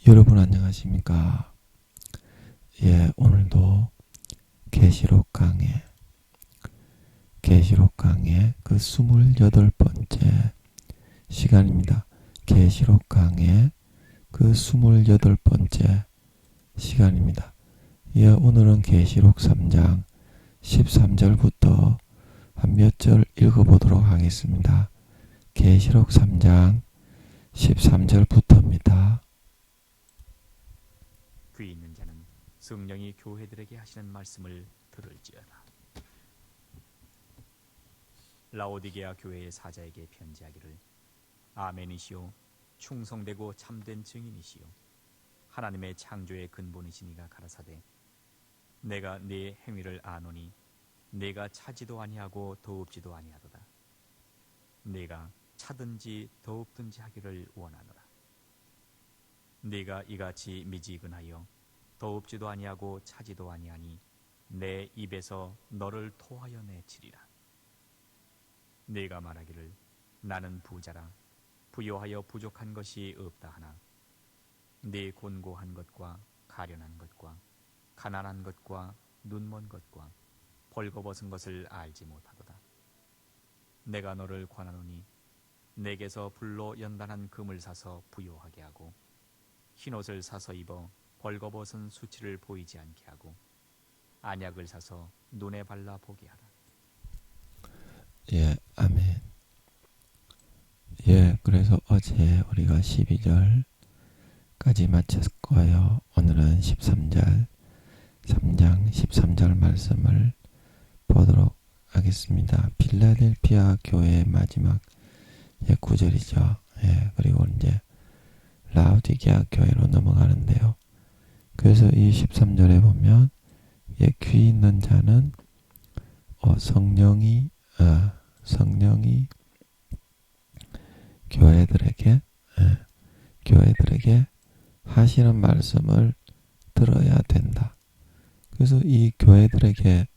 여러분 안녕하십니까? 예, 오늘도 계시록 강의 그 28번째 시간입니다. 계시록 강의 그 28번째 시간입니다. 예, 오늘은 계시록 3장 13절부터 한 몇 절 읽어보도록 하겠습니다. 계시록 3장 13절부터입니다. 귀 있는 자는 성령이 교회들에게 하시는 말씀을 들을지어다. 라오디게아 교회의 사자에게 편지하기를, 아멘이시오, 충성되고 참된 증인이시오, 하나님의 창조의 근본이시니가 가라사대, 내가 네 행위를 아노니 네가 차지도 아니하고 더웁지도 아니하도다. 네가 차든지 더웁든지 하기를 원하노라. 네가 이같이 미지근하여 더웁지도 아니하고 차지도 아니하니 내 입에서 너를 토하여 내치리라. 네가 말하기를, 나는 부자라 부요하여 부족한 것이 없다 하나 네 곤고한 것과 가련한 것과 가난한 것과 눈먼 것과 벌거벗은 것을 알지 못하도다. 내가 너를 권하노니 내게서 불로 연단한 금을 사서 부요하게 하고 흰옷을 사서 입어 벌거벗은 수치를 보이지 않게 하고 안약을 사서 눈에 발라 보게 하라. 예, 아멘. 예, 그래서 어제 우리가 12절까지 마쳤고요. 오늘은 13장 13절 말씀을 보도록 하겠습니다. 필라델피아 교회의 마지막 9절이죠. 예, 그리고 이제 라오디게아 교회로 넘어가는데요. 그래서 이 13절에 보면 귀 있는 자는 성령이 교회들에게 하시는 말씀을 들어야 된다. 그래서 이 교회들에게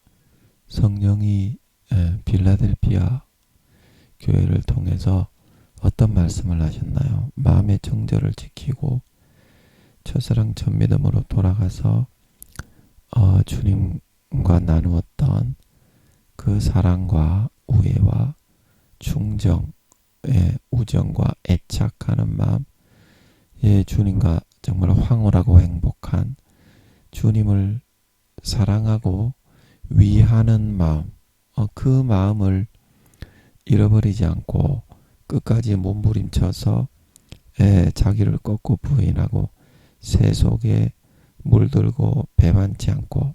성령이 필라델피아 교회를 통해서 어떤 말씀을 하셨나요? 마음의 정절을 지키고 첫사랑 첫 믿음으로 돌아가서 주님과 나누었던 그 사랑과 우애와 충정의 우정과 애착하는 마음, 주님과 정말 황홀하고 행복한 주님을 사랑하고 위하는 마음, 그 마음을 잃어버리지 않고 끝까지 몸부림쳐서 자기를 꺾고 부인하고 새 속에 물들고 배반치 않고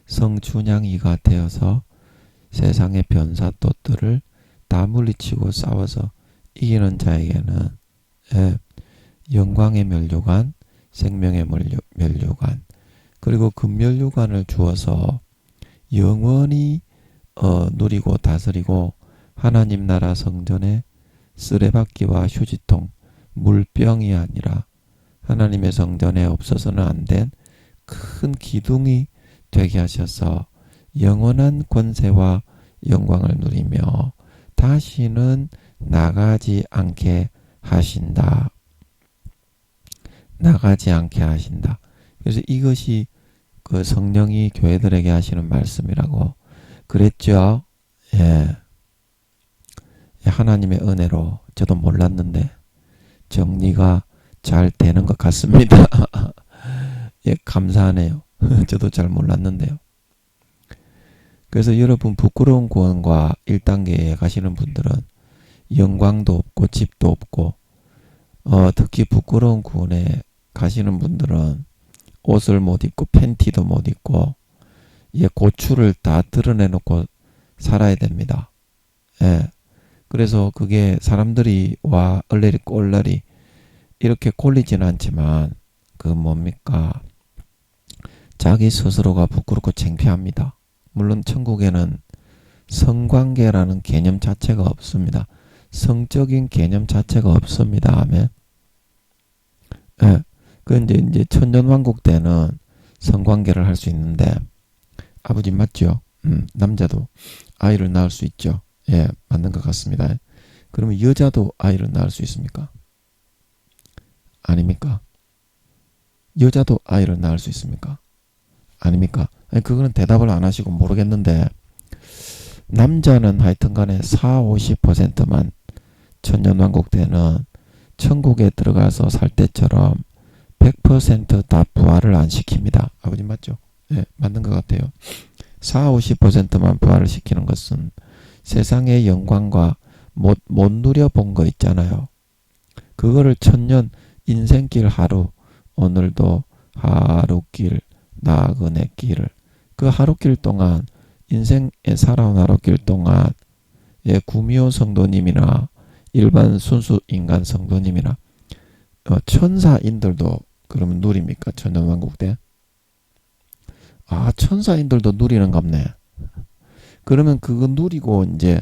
성춘향이가 되어서 세상의 변사또들을 다 물리치고 싸워서 이기는 자에게는 영광의 면류관, 생명의 면류관, 그리고 금면류관을 주어서 영원히 누리고 다스리고 하나님 나라 성전에 쓰레받기와 휴지통, 물병이 아니라 하나님의 성전에 없어서는 안 된 큰 기둥이 되게 하셔서 영원한 권세와 영광을 누리며 다시는 나가지 않게 하신다. 그래서 이것이 그 성령이 교회들에게 하시는 말씀이라고 그랬죠. 예. 하나님의 은혜로 저도 몰랐는데 정리가 잘 되는 것 같습니다. 예, 감사하네요. 저도 잘 몰랐는데요. 그래서 여러분 부끄러운 구원과 1단계에 가시는 분들은 영광도 없고 집도 없고 특히 부끄러운 구원에 가시는 분들은 옷을 못 입고 팬티도 못 입고 고추를 다 드러내놓고 살아야 됩니다. 예. 그래서 그게 사람들이 와 얼레리 꼴라리 이렇게 꼴리지는 않지만 그 뭡니까? 자기 스스로가 부끄럽고 창피합니다. 물론 천국에는 성관계라는 개념 자체가 없습니다. 성적인 개념 자체가 없습니다. 아멘. 예. 그 이제 천년왕국 때는 성관계를 할 수 있는데 아버지 맞죠? 남자도 아이를 낳을 수 있죠. 예, 맞는 것 같습니다. 그러면 여자도 아이를 낳을 수 있습니까? 아닙니까? 여자도 아이를 낳을 수 있습니까? 아닙니까? 아니, 그거는 대답을 안 하시고 모르겠는데, 남자는 하여튼 간에 4, 50%만 천년왕국 때는 천국에 들어가서 살 때처럼 100%다 부활을 안 시킵니다. 아버지 맞죠? 네, 맞는 것 같아요. 4, 50%만 부활을 시키는 것은 세상의 영광과 못 누려본 거 있잖아요. 그거를 천년 인생길 하루, 오늘도 하루길 나그네 길을, 그 하루길 동안, 인생에 살아온 하루길 동안, 예, 구미호 성도님이나 일반 순수 인간 성도님이나 천사인들도 그러면 누립니까? 천년왕국 때? 아, 천사인들도 누리는 갑네. 그러면 그거 누리고 이제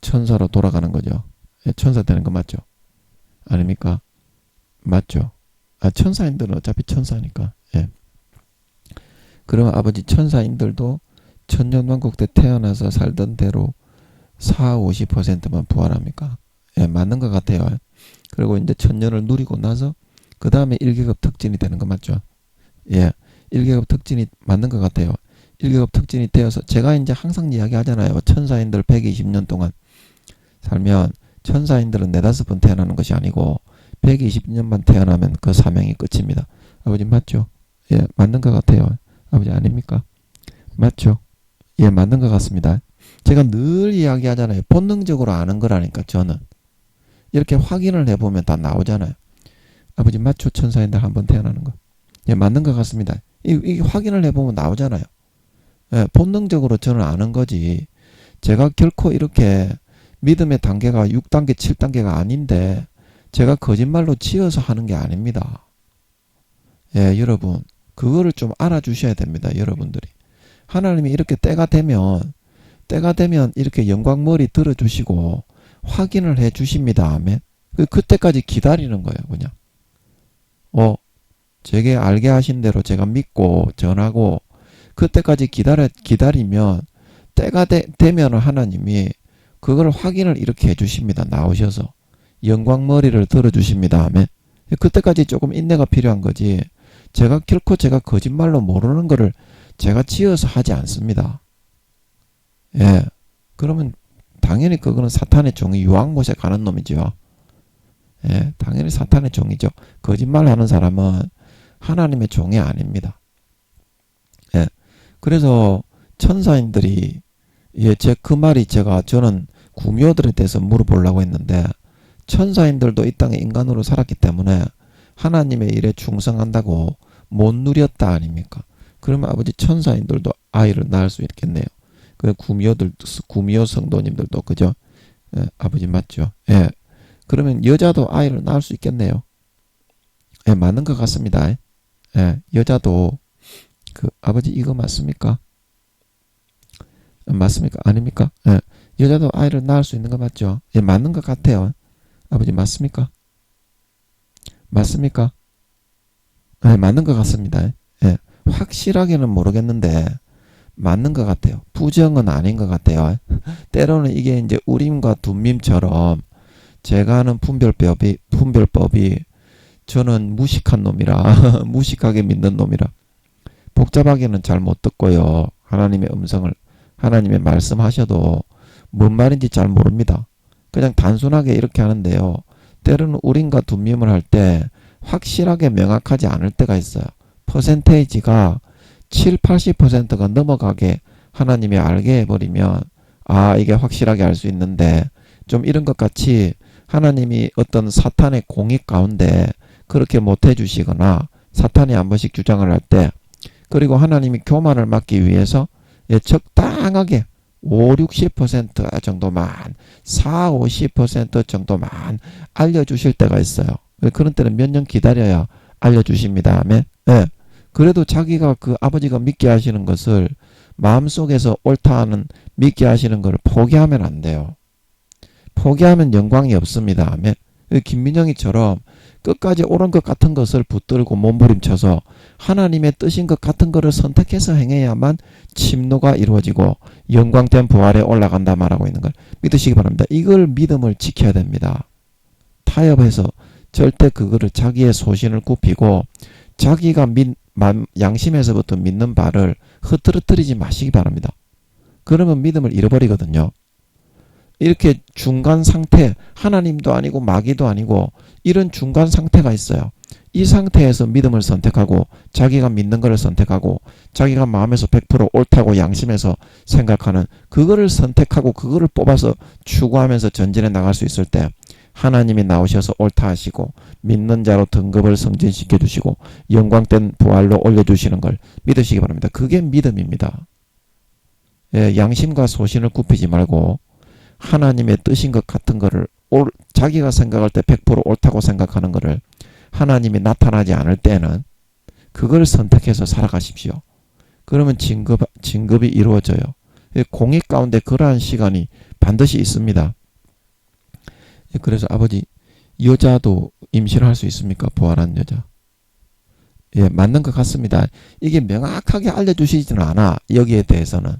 천사로 돌아가는 거죠. 예, 천사 되는 거 맞죠? 아닙니까? 맞죠? 아, 천사인들은 어차피 천사니까. 예. 그러면 아버지 천사인들도 천년왕국 때 태어나서 살던 대로 4, 50%만 부활합니까? 예, 맞는 것 같아요. 그리고 이제 천년을 누리고 나서 그 다음에 1계급 특진이 되는 거 맞죠? 예, 1계급 특진이 맞는 것 같아요. 1계급 특진이 되어서 제가 이제 항상 이야기하잖아요. 천사인들 120년 동안 살면 천사인들은 4-5번 태어나는 것이 아니고 120년만 태어나면 그 사명이 끝입니다. 아버지 맞죠? 예, 맞는 것 같아요. 아버지 아닙니까? 맞죠? 예, 맞는 것 같습니다. 제가 늘 이야기하잖아요. 본능적으로 아는 거라니까 저는. 이렇게 확인을 해보면 다 나오잖아요. 아버지 맞죠? 천사인들 한번 태어나는 거. 예, 맞는 것 같습니다. 이 확인을 해보면 나오잖아요. 예, 본능적으로 저는 아는 거지. 제가 결코 이렇게 믿음의 단계가 6단계, 7단계가 아닌데 제가 거짓말로 지어서 하는 게 아닙니다. 예, 여러분. 그거를 좀 알아주셔야 됩니다. 여러분들이. 하나님이 이렇게 때가 되면 이렇게 영광머리 들어주시고 확인을 해 주십니다. 아멘. 그때까지 기다리는 거예요. 그냥. 제게 알게 하신 대로 제가 믿고 전하고 그때까지 기다리면 때가 되면 하나님이 그걸 확인을 이렇게 해 주십니다. 나오셔서. 영광머리를 들어주십니다. 아멘. 그때까지 조금 인내가 필요한 거지. 결코 제가 거짓말로 모르는 거를 제가 지어서 하지 않습니다. 예. 그러면 당연히 그거는 사탄의 종이 유한 곳에 가는 놈이죠. 예. 당연히 사탄의 종이죠. 거짓말 하는 사람은 하나님의 종이 아닙니다. 예. 그래서 천사인들이 예, 그 말이 저는 구미호들에 대해서 물어보려고 했는데 천사인들도 이 땅에 인간으로 살았기 때문에 하나님의 일에 충성한다고 못 누렸다 아닙니까? 그러면 아버지 천사인들도 아이를 낳을 수 있겠네요. 그 구미호 성도님들도 그죠? 예, 아버지 맞죠? 예. 그러면 여자도 아이를 낳을 수 있겠네요. 예, 맞는 것 같습니다. 예, 여자도 아버지 이거 맞습니까? 맞습니까? 아닙니까? 예, 여자도 아이를 낳을 수 있는 거 맞죠? 예, 맞는 것 같아요. 아버지 맞습니까? 맞습니까? 네, 맞는 것 같습니다. 예, 확실하게는 모르겠는데 맞는 것 같아요. 부정은 아닌 것 같아요. 때로는 이게 이제 우림과 둠밈처럼 제가 하는 분별법이 저는 무식한 놈이라 무식하게 믿는 놈이라 복잡하게는 잘 못 듣고요. 하나님의 음성을 하나님의 말씀하셔도 뭔 말인지 잘 모릅니다. 그냥 단순하게 이렇게 하는데요. 때로는 우림과 둠밈을 할 때 확실하게 명확하지 않을 때가 있어요. 퍼센테이지가 7, 80%가 넘어가게 하나님이 알게 해버리면 이게 확실하게 알 수 있는데 좀 이런 것 같이 하나님이 어떤 사탄의 공익 가운데 그렇게 못 해주시거나 사탄이 한 번씩 주장을 할 때 그리고 하나님이 교만을 막기 위해서 적당하게 5, 60% 정도만 4, 50% 정도만 알려주실 때가 있어요. 그런 때는 몇 년 기다려야 알려주십니다. 아멘. 네. 그래도 자기가 그 아버지가 믿게 하시는 것을 마음속에서 옳다 하는 믿게 하시는 것을 포기하면 안 돼요. 포기하면 영광이 없습니다. 아멘. 김민영이처럼 끝까지 옳은 것 같은 것을 붙들고 몸부림쳐서 하나님의 뜻인 것 같은 것을 선택해서 행해야만 침노가 이루어지고 영광된 부활에 올라간다 말하고 있는 걸 믿으시기 바랍니다. 이걸 믿음을 지켜야 됩니다. 타협해서 절대 그거를 자기의 소신을 굽히고 자기가 양심에서부터 믿는 바를 흐트러뜨리지 마시기 바랍니다. 그러면 믿음을 잃어버리거든요. 이렇게 중간 상태, 하나님도 아니고 마귀도 아니고 이런 중간 상태가 있어요. 이 상태에서 믿음을 선택하고 자기가 믿는 것을 선택하고 자기가 마음에서 100% 옳다고 양심에서 생각하는 그거를 선택하고 그거를 뽑아서 추구하면서 전진해 나갈 수 있을 때 하나님이 나오셔서 옳다 하시고 믿는 자로 등급을 승진시켜 주시고 영광된 부활로 올려주시는 걸 믿으시기 바랍니다. 그게 믿음입니다. 예, 양심과 소신을 굽히지 말고 하나님의 뜻인 것 같은 거를 자기가 생각할 때 100% 옳다고 생각하는 거를 하나님이 나타나지 않을 때는 그걸 선택해서 살아가십시오. 그러면 진급이 이루어져요. 공익 가운데 그러한 시간이 반드시 있습니다. 그래서 아버지, 여자도 임신할 수 있습니까? 부활한 여자. 예, 맞는 것 같습니다. 이게 명확하게 알려주시지는 않아, 여기에 대해서는.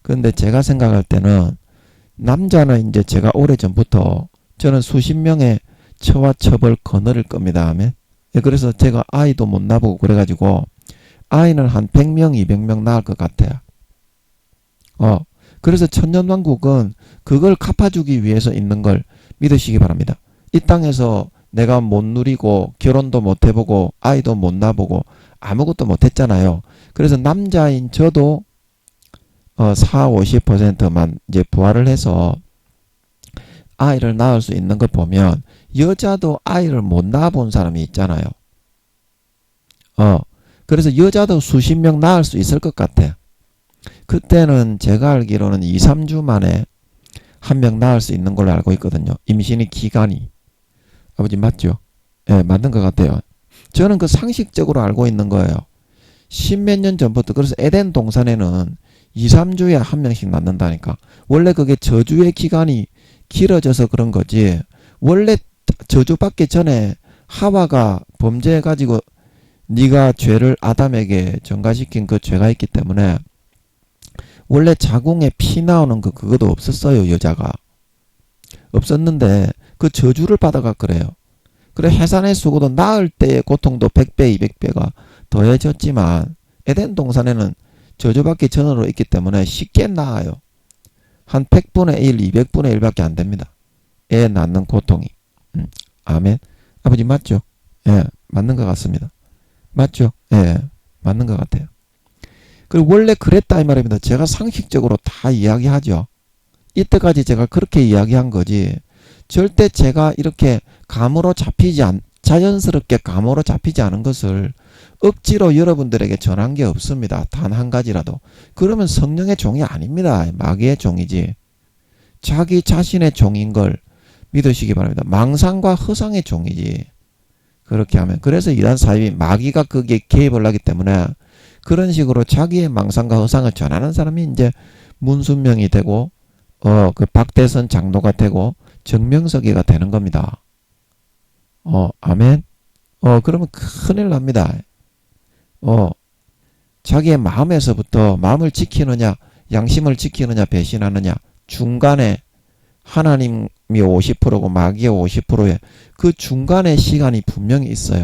그런데 제가 생각할 때는 남자는 이제 제가 오래전부터 저는 수십 명의 처와 첩을 거느릴 겁니다. 아멘. 예, 그래서 제가 아이도 못 낳아보고 그래가지고 아이는 한 100명, 200명 낳을 것 같아요. 그래서 천년왕국은 그걸 갚아주기 위해서 있는 걸 믿으시기 바랍니다. 이 땅에서 내가 못 누리고 결혼도 못 해보고 아이도 못 낳아보고 아무것도 못 했잖아요. 그래서 남자인 저도 40~50%만 이제 부활을 해서 아이를 낳을 수 있는 걸 보면 여자도 아이를 못 낳아본 사람이 있잖아요. 그래서 여자도 수십 명 낳을 수 있을 것 같아. 그때는 제가 알기로는 2~3주 만에 한 명 낳을 수 있는 걸로 알고 있거든요. 임신의 기간이. 아버지 맞죠? 예, 맞는 것 같아요. 저는 그 상식적으로 알고 있는 거예요. 십몇 년 전부터. 그래서 에덴 동산에는 2~3주에 한 명씩 낳는다니까. 원래 그게 저주의 기간이 길어져서 그런 거지. 원래 저주받기 전에 하와가 범죄해가지고 네가 죄를 아담에게 전가시킨 그 죄가 있기 때문에 원래 자궁에 피 나오는 그것도 없었어요. 여자가. 없었는데 그 저주를 받아가 그래요. 그래 해산의 수고도 낳을 때의 고통도 100배, 200배가 더해졌지만 에덴 동산에는 저주받기 전으로 있기 때문에 쉽게 낳아요. 한 100분의 1, 200분의 1밖에 안 됩니다. 애 낳는 고통이. 아멘. 아버지 맞죠? 예, 맞는 것 같습니다. 맞죠? 예, 맞는 것 같아요. 그리고 원래 그랬다 이 말입니다. 제가 상식적으로 다 이야기하죠. 이때까지 제가 그렇게 이야기한 거지. 절대 제가 이렇게 자연스럽게 감으로 잡히지 않은 것을 억지로 여러분들에게 전한 게 없습니다. 단 한 가지라도. 그러면 성령의 종이 아닙니다. 마귀의 종이지. 자기 자신의 종인 걸 믿으시기 바랍니다. 망상과 허상의 종이지. 그렇게 하면. 그래서 이단 사입이 마귀가 거기에 개입을 하기 때문에 그런 식으로 자기의 망상과 허상을 전하는 사람이 이제 문순명이 되고 그 박대선 장로가 되고 정명석이가 되는 겁니다. 아멘. 그러면 큰일 납니다. 자기의 마음에서부터 마음을 지키느냐, 양심을 지키느냐, 배신하느냐, 중간에 하나님이 50%고 마귀의 50%에 그 중간의 시간이 분명히 있어요.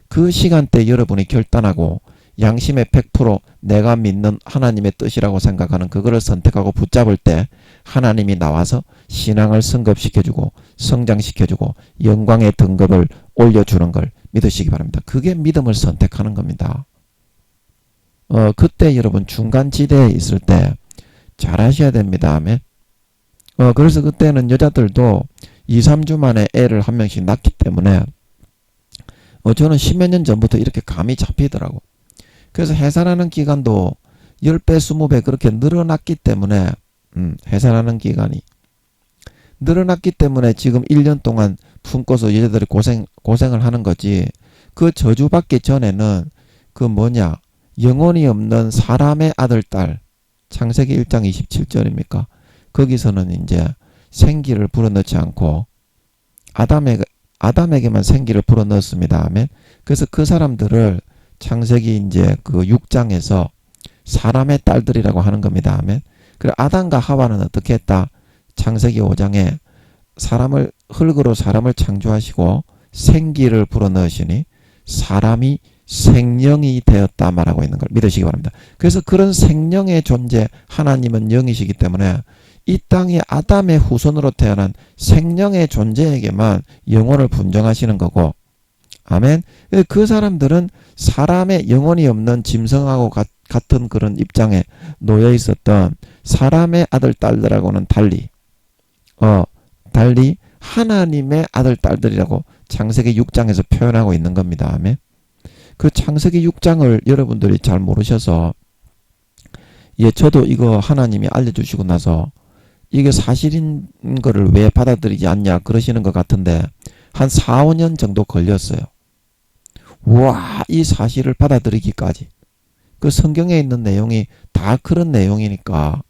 그 시간대 여러분이 결단하고 양심의 100% 내가 믿는 하나님의 뜻이라고 생각하는 그거를 선택하고 붙잡을 때 하나님이 나와서 신앙을 승급시켜주고 성장시켜주고 영광의 등급을 올려주는 걸 믿으시기 바랍니다. 그게 믿음을 선택하는 겁니다. 그때 여러분 중간지대에 있을 때 잘하셔야 됩니다. 아멘. 그래서 그때는 여자들도 2~3주 만에 애를 한 명씩 낳기 때문에 저는 10몇 년 전부터 이렇게 감이 잡히더라고. 그래서 해산하는 기간도 10배, 20배 그렇게 늘어났기 때문에 해산하는 기간이 늘어났기 때문에 지금 1년 동안 품고서 여자들이 고생을 하는 거지. 그 저주받기 전에는 그 영혼이 없는 사람의 아들, 딸 창세기 1장 27절입니까? 거기서는 이제 생기를 불어넣지 않고 아담에게만 생기를 불어넣었습니다. 아멘. 그래서 그 사람들을 창세기 이제 그 6장에서 사람의 딸들이라고 하는 겁니다. 아멘. 그리고 아담과 하와는 어떻게 했다? 창세기 5장에 흙으로 사람을 창조하시고 생기를 불어넣으시니 사람이 생령이 되었다 말하고 있는 걸 믿으시기 바랍니다. 그래서 그런 생령의 존재, 하나님은 영이시기 때문에 이 땅에 아담의 후손으로 태어난 생령의 존재에게만 영혼을 분정하시는 거고, 아멘. 그 사람들은 사람의 영혼이 없는 짐승하고 같은 그런 입장에 놓여 있었던 사람의 아들 딸들하고는 달리 하나님의 아들 딸들이라고 창세기 6장에서 표현하고 있는 겁니다. 아멘. 그 창세기 6장을 여러분들이 잘 모르셔서, 저도 이거 하나님이 알려주시고 나서 이게 사실인 거를 왜 받아들이지 않냐 그러시는 것 같은데, 한 4, 5년 정도 걸렸어요. 와, 이 사실을 받아들이기까지. 그 성경에 있는 내용이 다 그런 내용이니까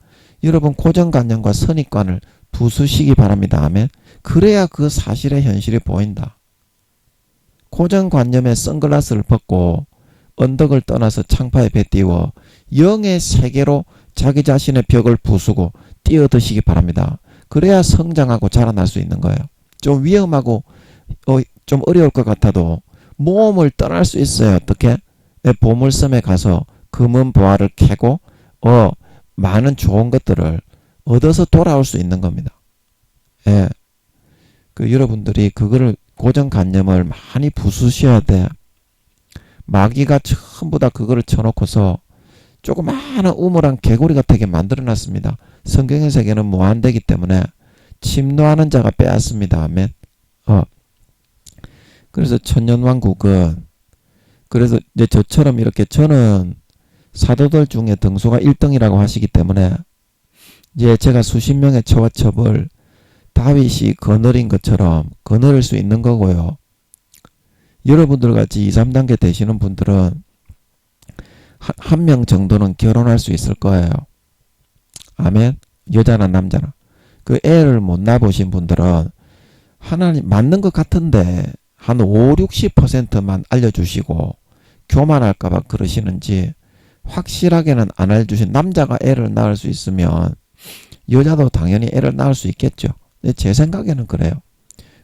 여러분 고정관념과 선입관을 부수시기 바랍니다. 아멘. 그래야 그 사실의 현실이 보인다. 고정관념의 선글라스를 벗고 언덕을 떠나서 창파에 배 띄워 영의 세계로 자기 자신의 벽을 부수고 뛰어드시기 바랍니다. 그래야 성장하고 자라날 수 있는 거예요. 좀 위험하고 좀 어려울 것 같아도 모험을 떠날 수 있어요. 어떻게? 보물섬에 가서 금은 보화를 캐고 많은 좋은 것들을 얻어서 돌아올 수 있는 겁니다. 예. 여러분들이 그거를 고정관념을 많이 부수셔야 돼. 마귀가 전부 다 그거를 쳐놓고서 조그마한 우물한 개구리 같게 만들어놨습니다. 성경의 세계는 무한대기 때문에 침노하는 자가 빼앗습니다. 아멘. 그래서 천년왕국은, 그래서 이제 저처럼 이렇게, 저는 사도들 중에 등수가 1등이라고 하시기 때문에 이제 제가 수십 명의 처와첩을 다윗이 거느린 것처럼 거느릴 수 있는 거고요. 여러분들 같이 2, 3단계 되시는 분들은 한 명 정도는 결혼할 수 있을 거예요. 아멘. 여자나 남자나. 그 애를 못 낳아보신 분들은 하나님 맞는 것 같은데 한 5, 60%만 알려주시고 교만할까봐 그러시는지, 확실하게는 안 알려주신, 남자가 애를 낳을 수 있으면 여자도 당연히 애를 낳을 수 있겠죠. 근데 제 생각에는 그래요.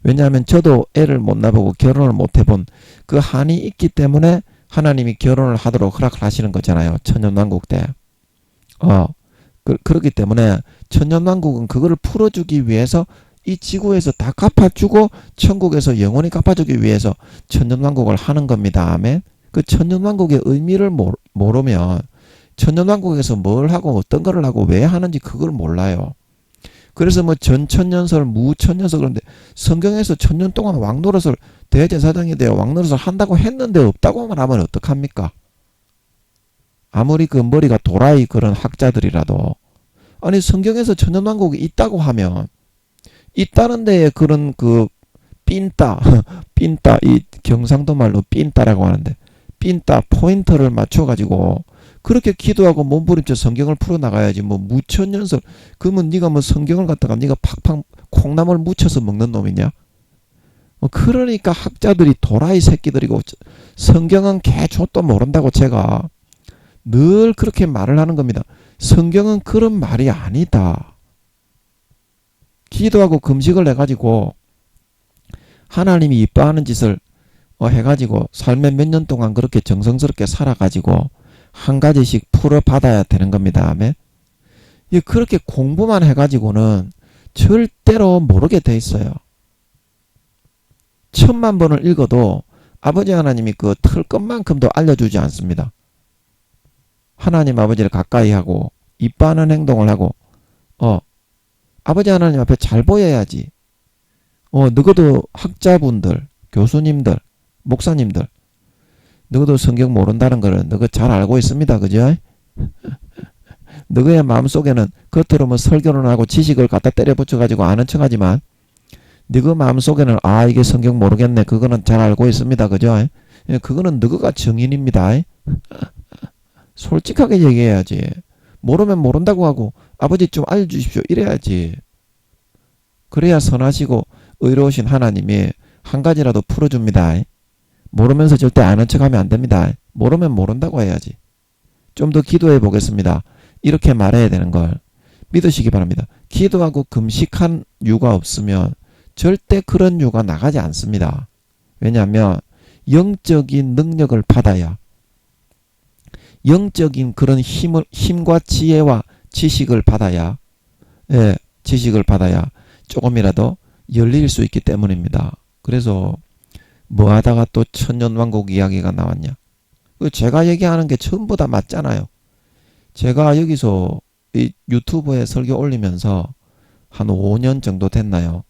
왜냐하면 저도 애를 못 낳아보고 결혼을 못 해본 그 한이 있기 때문에 하나님이 결혼을 하도록 허락을 하시는 거잖아요. 천년왕국 때. 그렇기 때문에 천년왕국은 그거를 풀어주기 위해서 이 지구에서 다 갚아주고 천국에서 영원히 갚아주기 위해서 천년왕국을 하는 겁니다. 아멘. 그 천년왕국의 의미를 모르면 천년왕국에서 뭘 하고 어떤 거를 하고 왜 하는지 그걸 몰라요. 그래서 뭐 전천년설, 무천년설, 그런데 성경에서 천년 동안 왕노릇을, 대제사장이 되어 왕노릇을 한다고 했는데 없다고만 하면 어떡합니까? 아무리 그 머리가 도라이 그런 학자들이라도, 아니 성경에서 천년왕국이 있다고 하면 있다는 데에 그런 그 삔따 이 경상도 말로 삔따라고 하는데, 삔따 포인트를 맞춰가지고 그렇게 기도하고 몸부림쳐 성경을 풀어나가야지. 뭐 무천년설, 그러면 네가 뭐 성경을 갖다가 네가 팍팍 콩나물 묻혀서 먹는 놈이냐? 그러니까 학자들이 도라이 새끼들이고 성경은 개족도 모른다고 제가 늘 그렇게 말을 하는 겁니다. 성경은 그런 말이 아니다. 기도하고 금식을 해가지고 하나님이 이뻐하는 짓을 해가지고 삶의 몇 년 동안 그렇게 정성스럽게 살아가지고 한 가지씩 풀어받아야 되는 겁니다. 아멘. 그렇게 공부만 해가지고는 절대로 모르게 돼 있어요. 1000만 번을 읽어도 아버지 하나님이 그 틀 것만큼도 알려주지 않습니다. 하나님 아버지를 가까이 하고 이뻐하는 행동을 하고 아버지 하나님 앞에 잘 보여야지. 너희도 학자분들, 교수님들, 목사님들, 너희도 성경 모른다는 거는 너희 잘 알고 있습니다. 그죠? 너희의 마음속에는 겉으로 뭐 설교를 하고 지식을 갖다 때려 붙여가지고 아는 척하지만 너희 마음속에는 이게 성경 모르겠네. 그거는 잘 알고 있습니다. 그죠? 그거는 너희가 증인입니다. 솔직하게 얘기해야지. 모르면 모른다고 하고 아버지 좀 알려주십시오 이래야지. 그래야 선하시고 의로우신 하나님이 한 가지라도 풀어줍니다. 모르면서 절대 아는 척하면 안 됩니다. 모르면 모른다고 해야지. 좀 더 기도해 보겠습니다. 이렇게 말해야 되는 걸 믿으시기 바랍니다. 기도하고 금식한 유가 없으면 절대 그런 유가 나가지 않습니다. 왜냐하면 영적인 능력을 받아야, 영적인 그런 힘과 지혜와 지식을 받아야, 예, 지식을 받아야 조금이라도 열릴 수 있기 때문입니다. 그래서 뭐 하다가 또 천년왕국 이야기가 나왔냐? 제가 얘기하는 게 전부 다 맞잖아요. 제가 여기서 이 유튜브에 설교 올리면서 한 5년 정도 됐나요?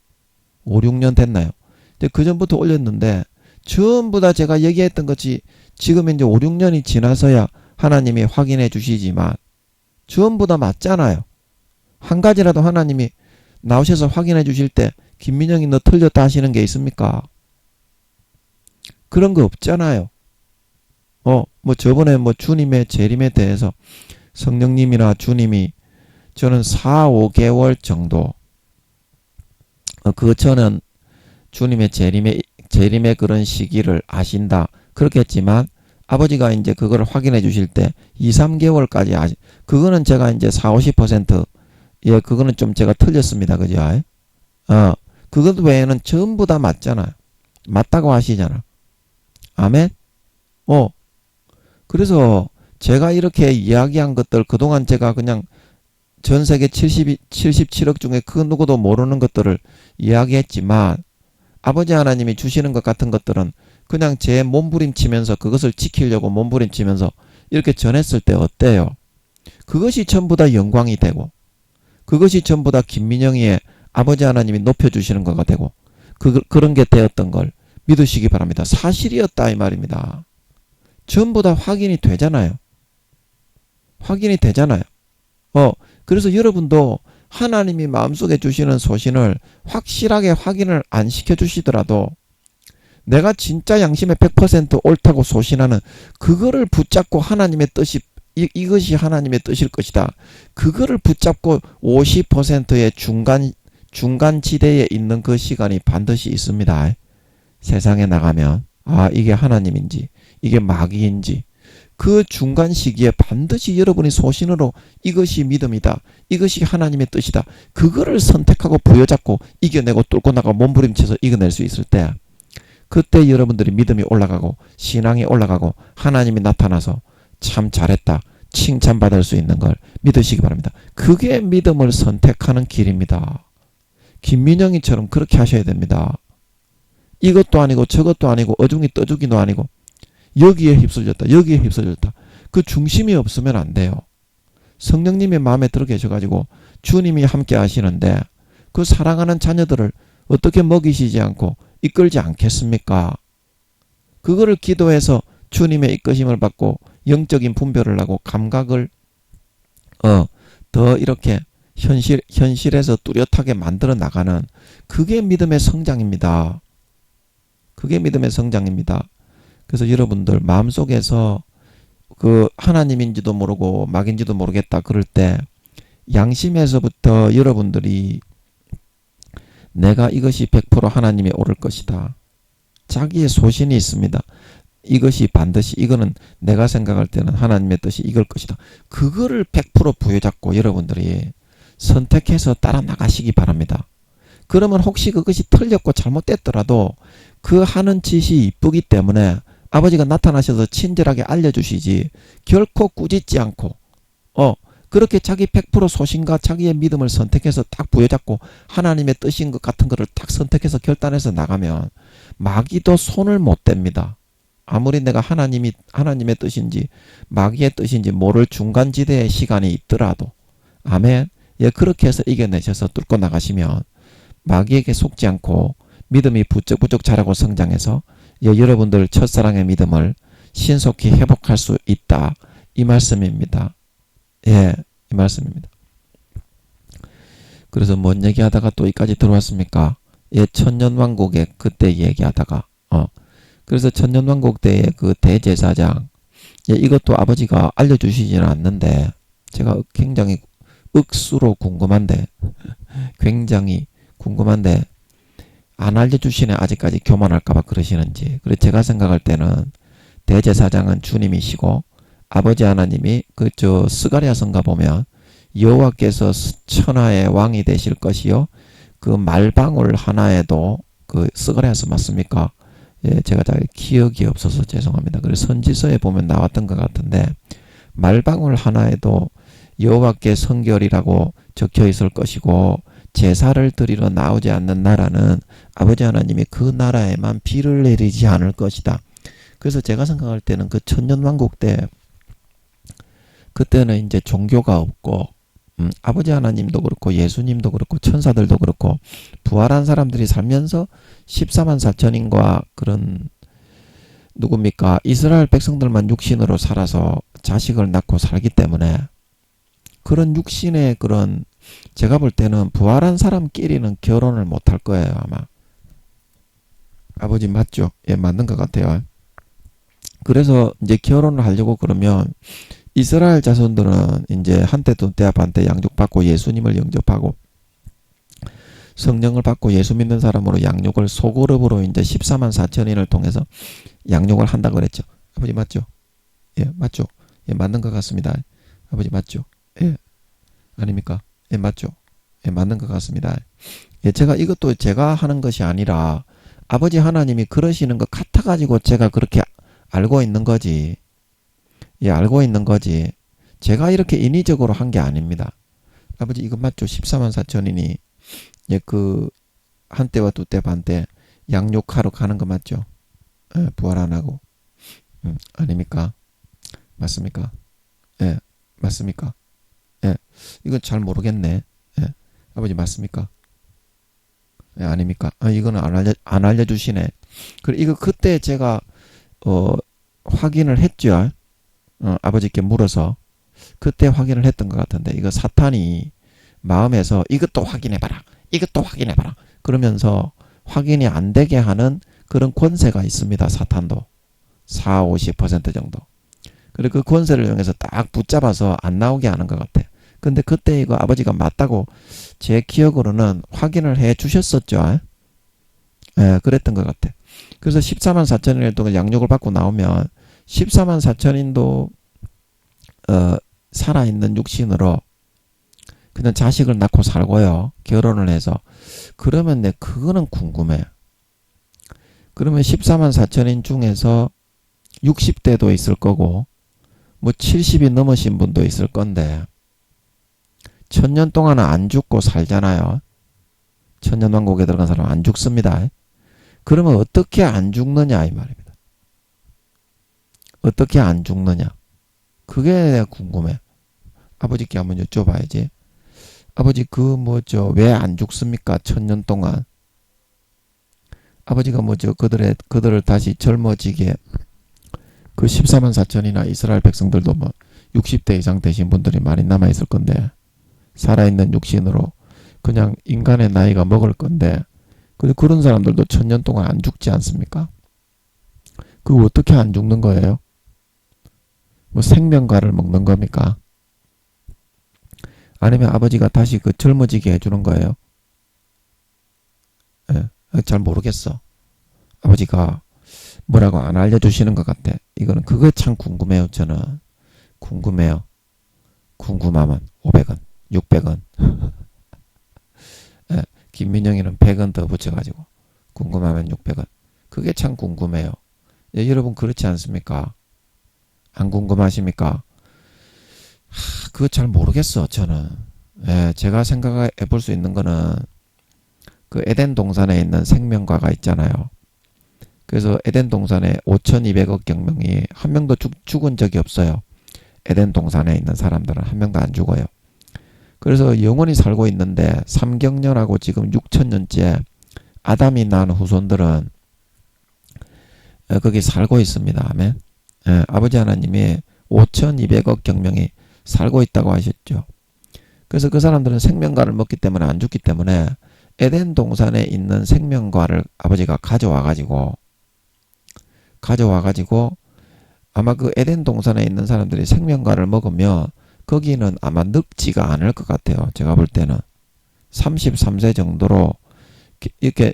5, 6년 됐나요? 근데 그 전부터 올렸는데 전부 다 제가 얘기했던 것이 지금 이제 5, 6년이 지나서야 하나님이 확인해 주시지만 전부 다 맞잖아요. 한 가지라도 하나님이 나오셔서 확인해 주실 때 김민영이 너 틀렸다 하시는 게 있습니까? 그런 거 없잖아요. 뭐 저번에 뭐 주님의 재림에 대해서 성령님이나 주님이 저는 4, 5개월 정도 저는 주님의 재림의 그런 시기를 아신다. 그렇게 했지만 아버지가 이제 그걸 확인해 주실 때 2, 3개월까지 그거는 제가 이제 4, 50% 예, 그거는 좀 제가 틀렸습니다. 그죠? 그것 외에는 전부 다 맞잖아요. 맞다고 하시잖아. 아멘? 그래서 제가 이렇게 이야기한 것들 그동안 제가 그냥 전 세계 77억 중에 그 누구도 모르는 것들을 이야기했지만 아버지 하나님이 주시는 것 같은 것들은 그냥 제 몸부림치면서 그것을 지키려고 몸부림치면서 이렇게 전했을 때 어때요? 그것이 전부 다 영광이 되고 그것이 전부 다 김민영이의 아버지 하나님이 높여주시는 거가 되고 그런 게 되었던 걸 믿으시기 바랍니다. 사실이었다 이 말입니다. 전부 다 확인이 되잖아요. 확인이 되잖아요. 그래서 여러분도 하나님이 마음속에 주시는 소신을 확실하게 확인을 안 시켜주시더라도 내가 진짜 양심에 100% 옳다고 소신하는 그거를 붙잡고 하나님의 뜻이 이것이 하나님의 뜻일 것이다. 그거를 붙잡고 50%의 중간 지대에 있는 그 시간이 반드시 있습니다. 세상에 나가면 이게 하나님인지 이게 마귀인지 그 중간 시기에 반드시 여러분이 소신으로 이것이 믿음이다. 이것이 하나님의 뜻이다. 그거를 선택하고 부여잡고 이겨내고 뚫고 나가고 몸부림쳐서 이겨낼 수 있을 때 그때 여러분들이 믿음이 올라가고 신앙이 올라가고 하나님이 나타나서 참 잘했다. 칭찬받을 수 있는 걸 믿으시기 바랍니다. 그게 믿음을 선택하는 길입니다. 김민영이처럼 그렇게 하셔야 됩니다. 이것도 아니고 저것도 아니고 어중이 떠주기도 아니고 여기에 휩쓸렸다. 여기에 휩쓸렸다. 그 중심이 없으면 안 돼요. 성령님이 마음에 들어 계셔가지고 주님이 함께 하시는데 그 사랑하는 자녀들을 어떻게 먹이시지 않고 이끌지 않겠습니까? 그거를 기도해서 주님의 이끄심을 받고 영적인 분별을 하고 감각을 더 이렇게 현실에서 뚜렷하게 만들어 나가는 그게 믿음의 성장입니다. 그게 믿음의 성장입니다. 그래서 여러분들 마음속에서 그 하나님인지도 모르고 마귀인지도 모르겠다 그럴 때 양심에서부터 여러분들이 내가 이것이 100% 하나님이 옳을 것이다. 자기의 소신이 있습니다. 이것이 반드시 이거는 내가 생각할 때는 하나님의 뜻이 이걸 것이다. 그거를 100% 부여잡고 여러분들이 선택해서 따라 나가시기 바랍니다. 그러면 혹시 그것이 틀렸고 잘못됐더라도 그 하는 짓이 이쁘기 때문에 아버지가 나타나셔서 친절하게 알려주시지 결코 꾸짖지 않고 그렇게 자기 100% 소신과 자기의 믿음을 선택해서 딱 부여잡고 하나님의 뜻인 것 같은 거를 딱 선택해서 결단해서 나가면 마귀도 손을 못 댑니다. 아무리 내가 하나님의 뜻인지 마귀의 뜻인지 모를 중간지대의 시간이 있더라도 아멘. 예, 그렇게 해서 이겨내셔서 뚫고 나가시면 마귀에게 속지 않고 믿음이 부쩍부쩍 자라고 성장해서 여러분들 첫사랑의 믿음을 신속히 회복할 수 있다. 이 말씀입니다. 예, 이 말씀입니다. 그래서 뭔 얘기하다가 또 여기까지 들어왔습니까? 예, 천년왕국에 그때 얘기하다가 그래서 천년왕국 때의 그 대제사장 예, 이것도 아버지가 알려주시지는 않는데 제가 굉장히 억수로 궁금한데 굉장히 궁금한데 안 알려주시네. 아직까지 교만할까봐 그러시는지. 그래서 제가 생각할 때는 대제사장은 주님이시고 아버지 하나님이 스가랴서인가 보면 여호와께서 천하의 왕이 되실 것이요 그 말방울 하나에도 그 스가랴서 맞습니까? 예, 제가 잘 기억이 없어서 죄송합니다. 그래서 선지서에 보면 나왔던 것 같은데 말방울 하나에도 여호와께 성결이라고 적혀 있을 것이고 제사를 드리러 나오지 않는 나라는 아버지 하나님이 그 나라에만 비를 내리지 않을 것이다. 그래서 제가 생각할 때는 그 천년왕국 때 그때는 이제 종교가 없고 아버지 하나님도 그렇고 예수님도 그렇고 천사들도 그렇고 부활한 사람들이 살면서 14만 4천인과 그런 누굽니까? 이스라엘 백성들만 육신으로 살아서 자식을 낳고 살기 때문에 그런 육신의 그런 제가 볼 때는 부활한 사람끼리는 결혼을 못 할 거예요, 아마. 아버지 맞죠? 예, 맞는 것 같아요. 그래서 이제 결혼을 하려고 그러면 이스라엘 자손들은 이제 한때 돈때 반때 양육받고 예수님을 영접하고 성령을 받고 예수 믿는 사람으로 양육을 소그룹으로 이제 14만 4천인을 통해서 양육을 한다 그랬죠. 아버지 맞죠? 예, 맞죠? 예, 맞는 것 같습니다. 아버지 맞죠? 예, 아닙니까? 예, 맞죠? 예, 맞는 것 같습니다. 예, 이것도 제가 하는 것이 아니라 아버지 하나님이 그러시는 것 같아가지고 제가 그렇게 알고 있는 거지. 예, 알고 있는 거지. 제가 이렇게 인위적으로 한 게 아닙니다. 아버지 이거 맞죠? 14만 4천인이 예, 그 한때와 두때 반때 양육하러 가는 거 맞죠? 예, 부활 안 하고. 아닙니까? 맞습니까? 예, 맞습니까? 예, 이건 잘 모르겠네. 예, 아버지 맞습니까? 예, 아닙니까? 이거는 안 알려주시네. 그래, 이거 그때 제가, 확인을 했죠. 아버지께 물어서. 그때 확인을 했던 것 같은데, 이거 사탄이 마음에서 이것도 확인해봐라. 이것도 확인해봐라. 그러면서 확인이 안 되게 하는 그런 권세가 있습니다. 사탄도. 4, 50% 정도. 그리고 그 권세를 이용해서 딱 붙잡아서 안 나오게 하는 것 같아. 근데 그때 이거 아버지가 맞다고 제 기억으로는 확인을 해 주셨었죠. 예, 그랬던 것 같아. 그래서 14만 4천인을 동안 양육을 받고 나오면 14만 4천인도 살아있는 육신으로 그냥 자식을 낳고 살고요. 결혼을 해서. 그러면 그거는 궁금해. 그러면 14만 4천인 중에서 60대도 있을 거고 뭐 70이 넘으신 분도 있을 건데 1000년 동안은 안 죽고 살잖아요. 천년왕국에 들어간 사람은 안 죽습니다. 그러면 어떻게 안 죽느냐 이 말입니다. 어떻게 안 죽느냐. 그게 내가 궁금해. 아버지께 한번 여쭤봐야지. 아버지 왜 안 죽습니까? 1000년 동안. 아버지가 그들을 다시 젊어지게 그 14만 4천이나 이스라엘 백성들도 뭐 60대 이상 되신 분들이 많이 남아있을 건데 살아있는 육신으로 그냥 인간의 나이가 먹을 건데 그런 사람들도 1000년 동안 안 죽지 않습니까? 그거 어떻게 안 죽는 거예요? 뭐 생명과를 먹는 겁니까? 아니면 아버지가 다시 그 젊어지게 해주는 거예요? 예, 잘 모르겠어. 아버지가 뭐라고 안 알려주시는 것 같아. 이거는 그거 참 궁금해요. 저는 궁금해요. 궁금하면 500원, 600원. 예, 김민영이는 100원 더 붙여가지고 궁금하면 600원. 그게 참 궁금해요. 예, 여러분 그렇지 않습니까? 안 궁금하십니까? 그거 잘 모르겠어. 저는. 예, 제가 생각해 볼 수 있는 거는 그 에덴 동산에 있는 생명과가 있잖아요. 그래서 에덴 동산에 5200억 경명이 한 명도 죽은 적이 없어요. 에덴 동산에 있는 사람들은 한 명도 안 죽어요. 그래서 영원히 살고 있는데 3경년하고 지금 6000년째 아담이 낳은 후손들은 거기 살고 있습니다. 아멘. 예, 아버지 하나님이 5200억 경명이 살고 있다고 하셨죠. 그래서 그 사람들은 생명과를 먹기 때문에 안 죽기 때문에 에덴 동산에 있는 생명과를 아버지가 가져와가지고 아마 그 에덴 동산에 있는 사람들이 생명과를 먹으면 거기는 아마 늙지가 않을 것 같아요. 제가 볼 때는 33세 정도로 이렇게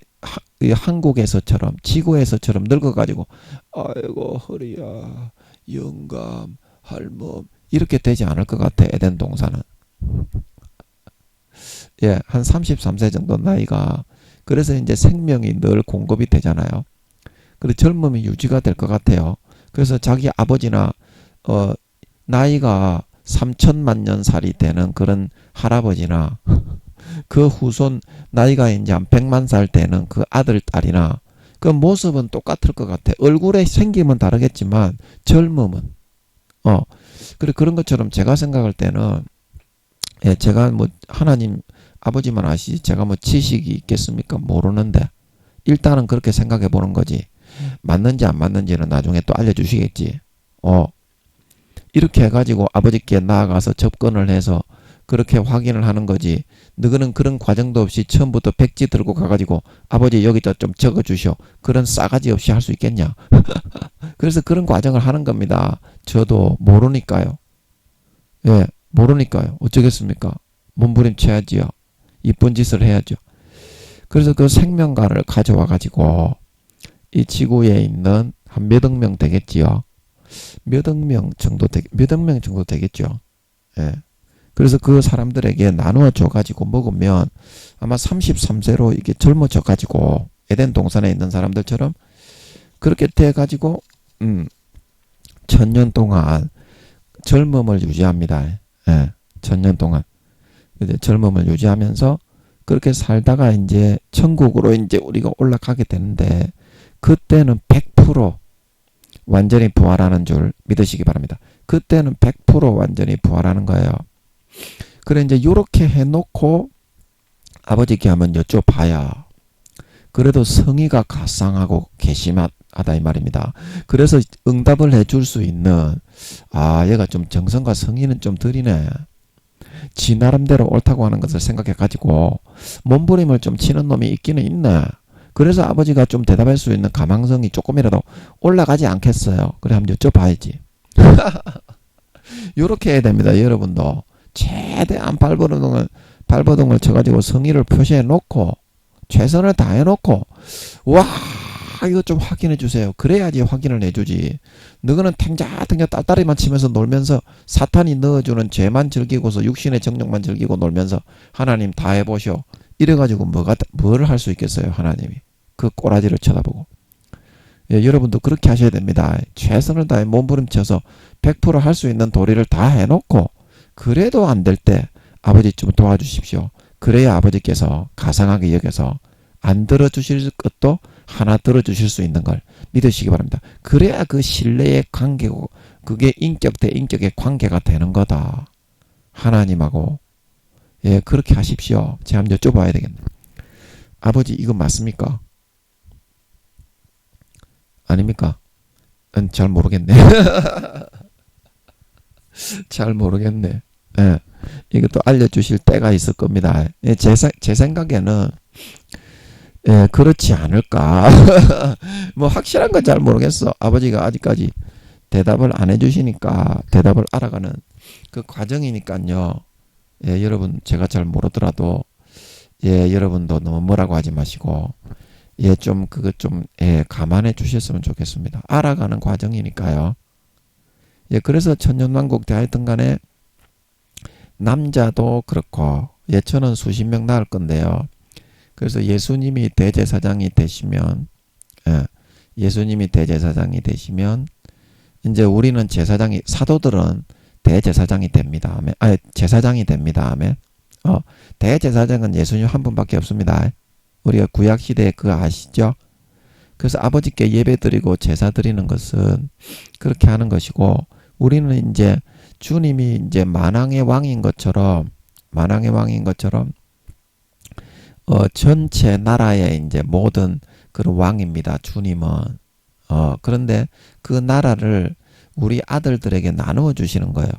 한국에서처럼 지구에서처럼 늙어가지고 아이고 허리야 영감 할멈 이렇게 되지 않을 것 같아. 에덴 동산은 예, 한 33세 정도 나이가. 그래서 이제 생명이 늘 공급이 되잖아요. 그리고 젊음이 유지가 될 것 같아요. 그래서 자기 아버지나 나이가 3천만 년살이 되는 그런 할아버지나 그 후손 나이가 이제 한 100만 살 되는 그 아들, 딸이나 그 모습은 똑같을 것 같아. 얼굴의 생김은 다르겠지만 젊음은 그래 그런 것처럼 제가 생각할 때는 제가 뭐 하나님 아버지만 아시지 제가 뭐 지식이 있겠습니까? 모르는데 일단은 그렇게 생각해 보는 거지. 맞는지 안 맞는지는 나중에 또 알려주시겠지. 이렇게 해가지고 아버지께 나아가서 접근을 해서 그렇게 확인을 하는 거지. 너희는 그런 과정도 없이 처음부터 백지 들고 가가지고 아버지 여기다 좀 적어주시오. 그런 싸가지 없이 할 수 있겠냐. 그래서 그런 과정을 하는 겁니다. 저도 모르니까요. 예, 모르니까요. 어쩌겠습니까? 몸부림쳐야지요. 이쁜 짓을 해야죠. 그래서 그 생명가를 가져와가지고 이 지구에 있는 한 몇 억 명 되겠지요. 몇 억 명 정도 되겠죠. 예. 그래서 그 사람들에게 나누어 줘가지고 먹으면 아마 33세로 이게 젊어져가지고 에덴 동산에 있는 사람들처럼 그렇게 돼가지고 1000년 동안 젊음을 유지합니다. 예. 1000년 동안 젊음을 유지하면서 그렇게 살다가 이제 천국으로 이제 우리가 올라가게 되는데 그때는 100% 완전히 부활하는 줄 믿으시기 바랍니다. 그때는 100% 완전히 부활하는 거예요. 그래 이제 요렇게 해놓고 아버지께 한번 여쭤봐야 그래도 성의가 가상하고 괘씸하다 이 말입니다. 그래서 응답을 해줄 수 있는 얘가 좀 정성과 성의는 좀 들이네. 지 나름대로 옳다고 하는 것을 생각해 가지고 몸부림을 좀 치는 놈이 있기는 있네. 그래서 아버지가 좀 대답할 수 있는 가망성이 조금이라도 올라가지 않겠어요. 그래 한번 여쭤봐야지. 요렇게 해야 됩니다. 여러분도 최대한 발버둥을 쳐가지고 성의를 표시해 놓고 최선을 다해 놓고 와 이거 좀 확인해 주세요. 그래야지 확인을 해주지. 너는 탱자탱자 딸딸이만 치면서 놀면서 사탄이 넣어주는 죄만 즐기고서 육신의 정욕만 즐기고 놀면서 하나님 다 해보시오. 이래가지고 뭘 할 수 있겠어요. 하나님이 그 꼬라지를 쳐다보고. 여러분도 그렇게 하셔야 됩니다. 최선을 다해 몸부림쳐서 100% 할 수 있는 도리를 다 해놓고 그래도 안 될 때 아버지 좀 도와주십시오. 그래야 아버지께서 가상하게 여겨서 안 들어주실 것도 하나 들어주실 수 있는 걸 믿으시기 바랍니다. 그래야 그 신뢰의 관계고 그게 인격 대 인격의 관계가 되는 거다. 하나님하고. 그렇게 하십시오. 제가 한번 여쭤봐야 되겠네. 아버지 이거 맞습니까? 아닙니까? 잘 모르겠네. 잘 모르겠네. 이것도 알려주실 때가 있을 겁니다. 제 생각에는 그렇지 않을까. 뭐 확실한 건 잘 모르겠어. 아버지가 아직까지 대답을 안 해주시니까 대답을 알아가는 그 과정이니까요. 여러분 제가 잘 모르더라도 여러분도 너무 뭐라고 하지 마시고 좀 그거 좀 감안해 주셨으면 좋겠습니다. 알아가는 과정이니까요. 그래서 천년왕국 때 하여튼 간에 남자도 그렇고 저는 수십 명 낳을 건데요. 그래서 예수님이 대제사장이 되시면 이제 우리는 사도들은 대제사장이 됩니다. 제사장이 됩니다. 대제사장은 예수님 한 분밖에 없습니다. 우리가 구약시대에 그거 아시죠? 그래서 아버지께 예배 드리고 제사 드리는 것은 그렇게 하는 것이고 우리는 이제 주님이 이제 만왕의 왕인 것처럼 전체 나라의 이제 모든 그런 왕입니다. 주님은. 그런데 그 나라를 우리 아들들에게 나누어 주시는 거예요.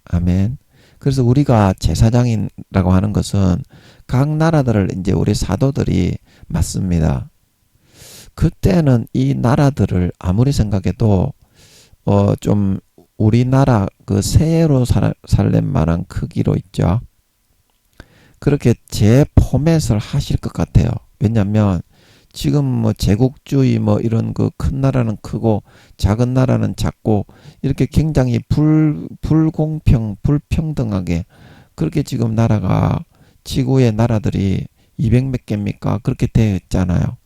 아멘. 그래서 우리가 제사장이라고 하는 것은 각 나라들을 이제 우리 사도들이 맡습니다. 그때는 이 나라들을 아무리 생각해도 좀 우리나라 그 세예루살렘만한 크기로 있죠. 그렇게 재포맷을 하실 것 같아요. 왜냐면 지금 뭐 제국주의 뭐 이런 그 큰 나라는 크고 작은 나라는 작고 이렇게 굉장히 불평등하게 그렇게 지금 나라가 지구의 나라들이 200몇 개입니까? 그렇게 되어 있잖아요.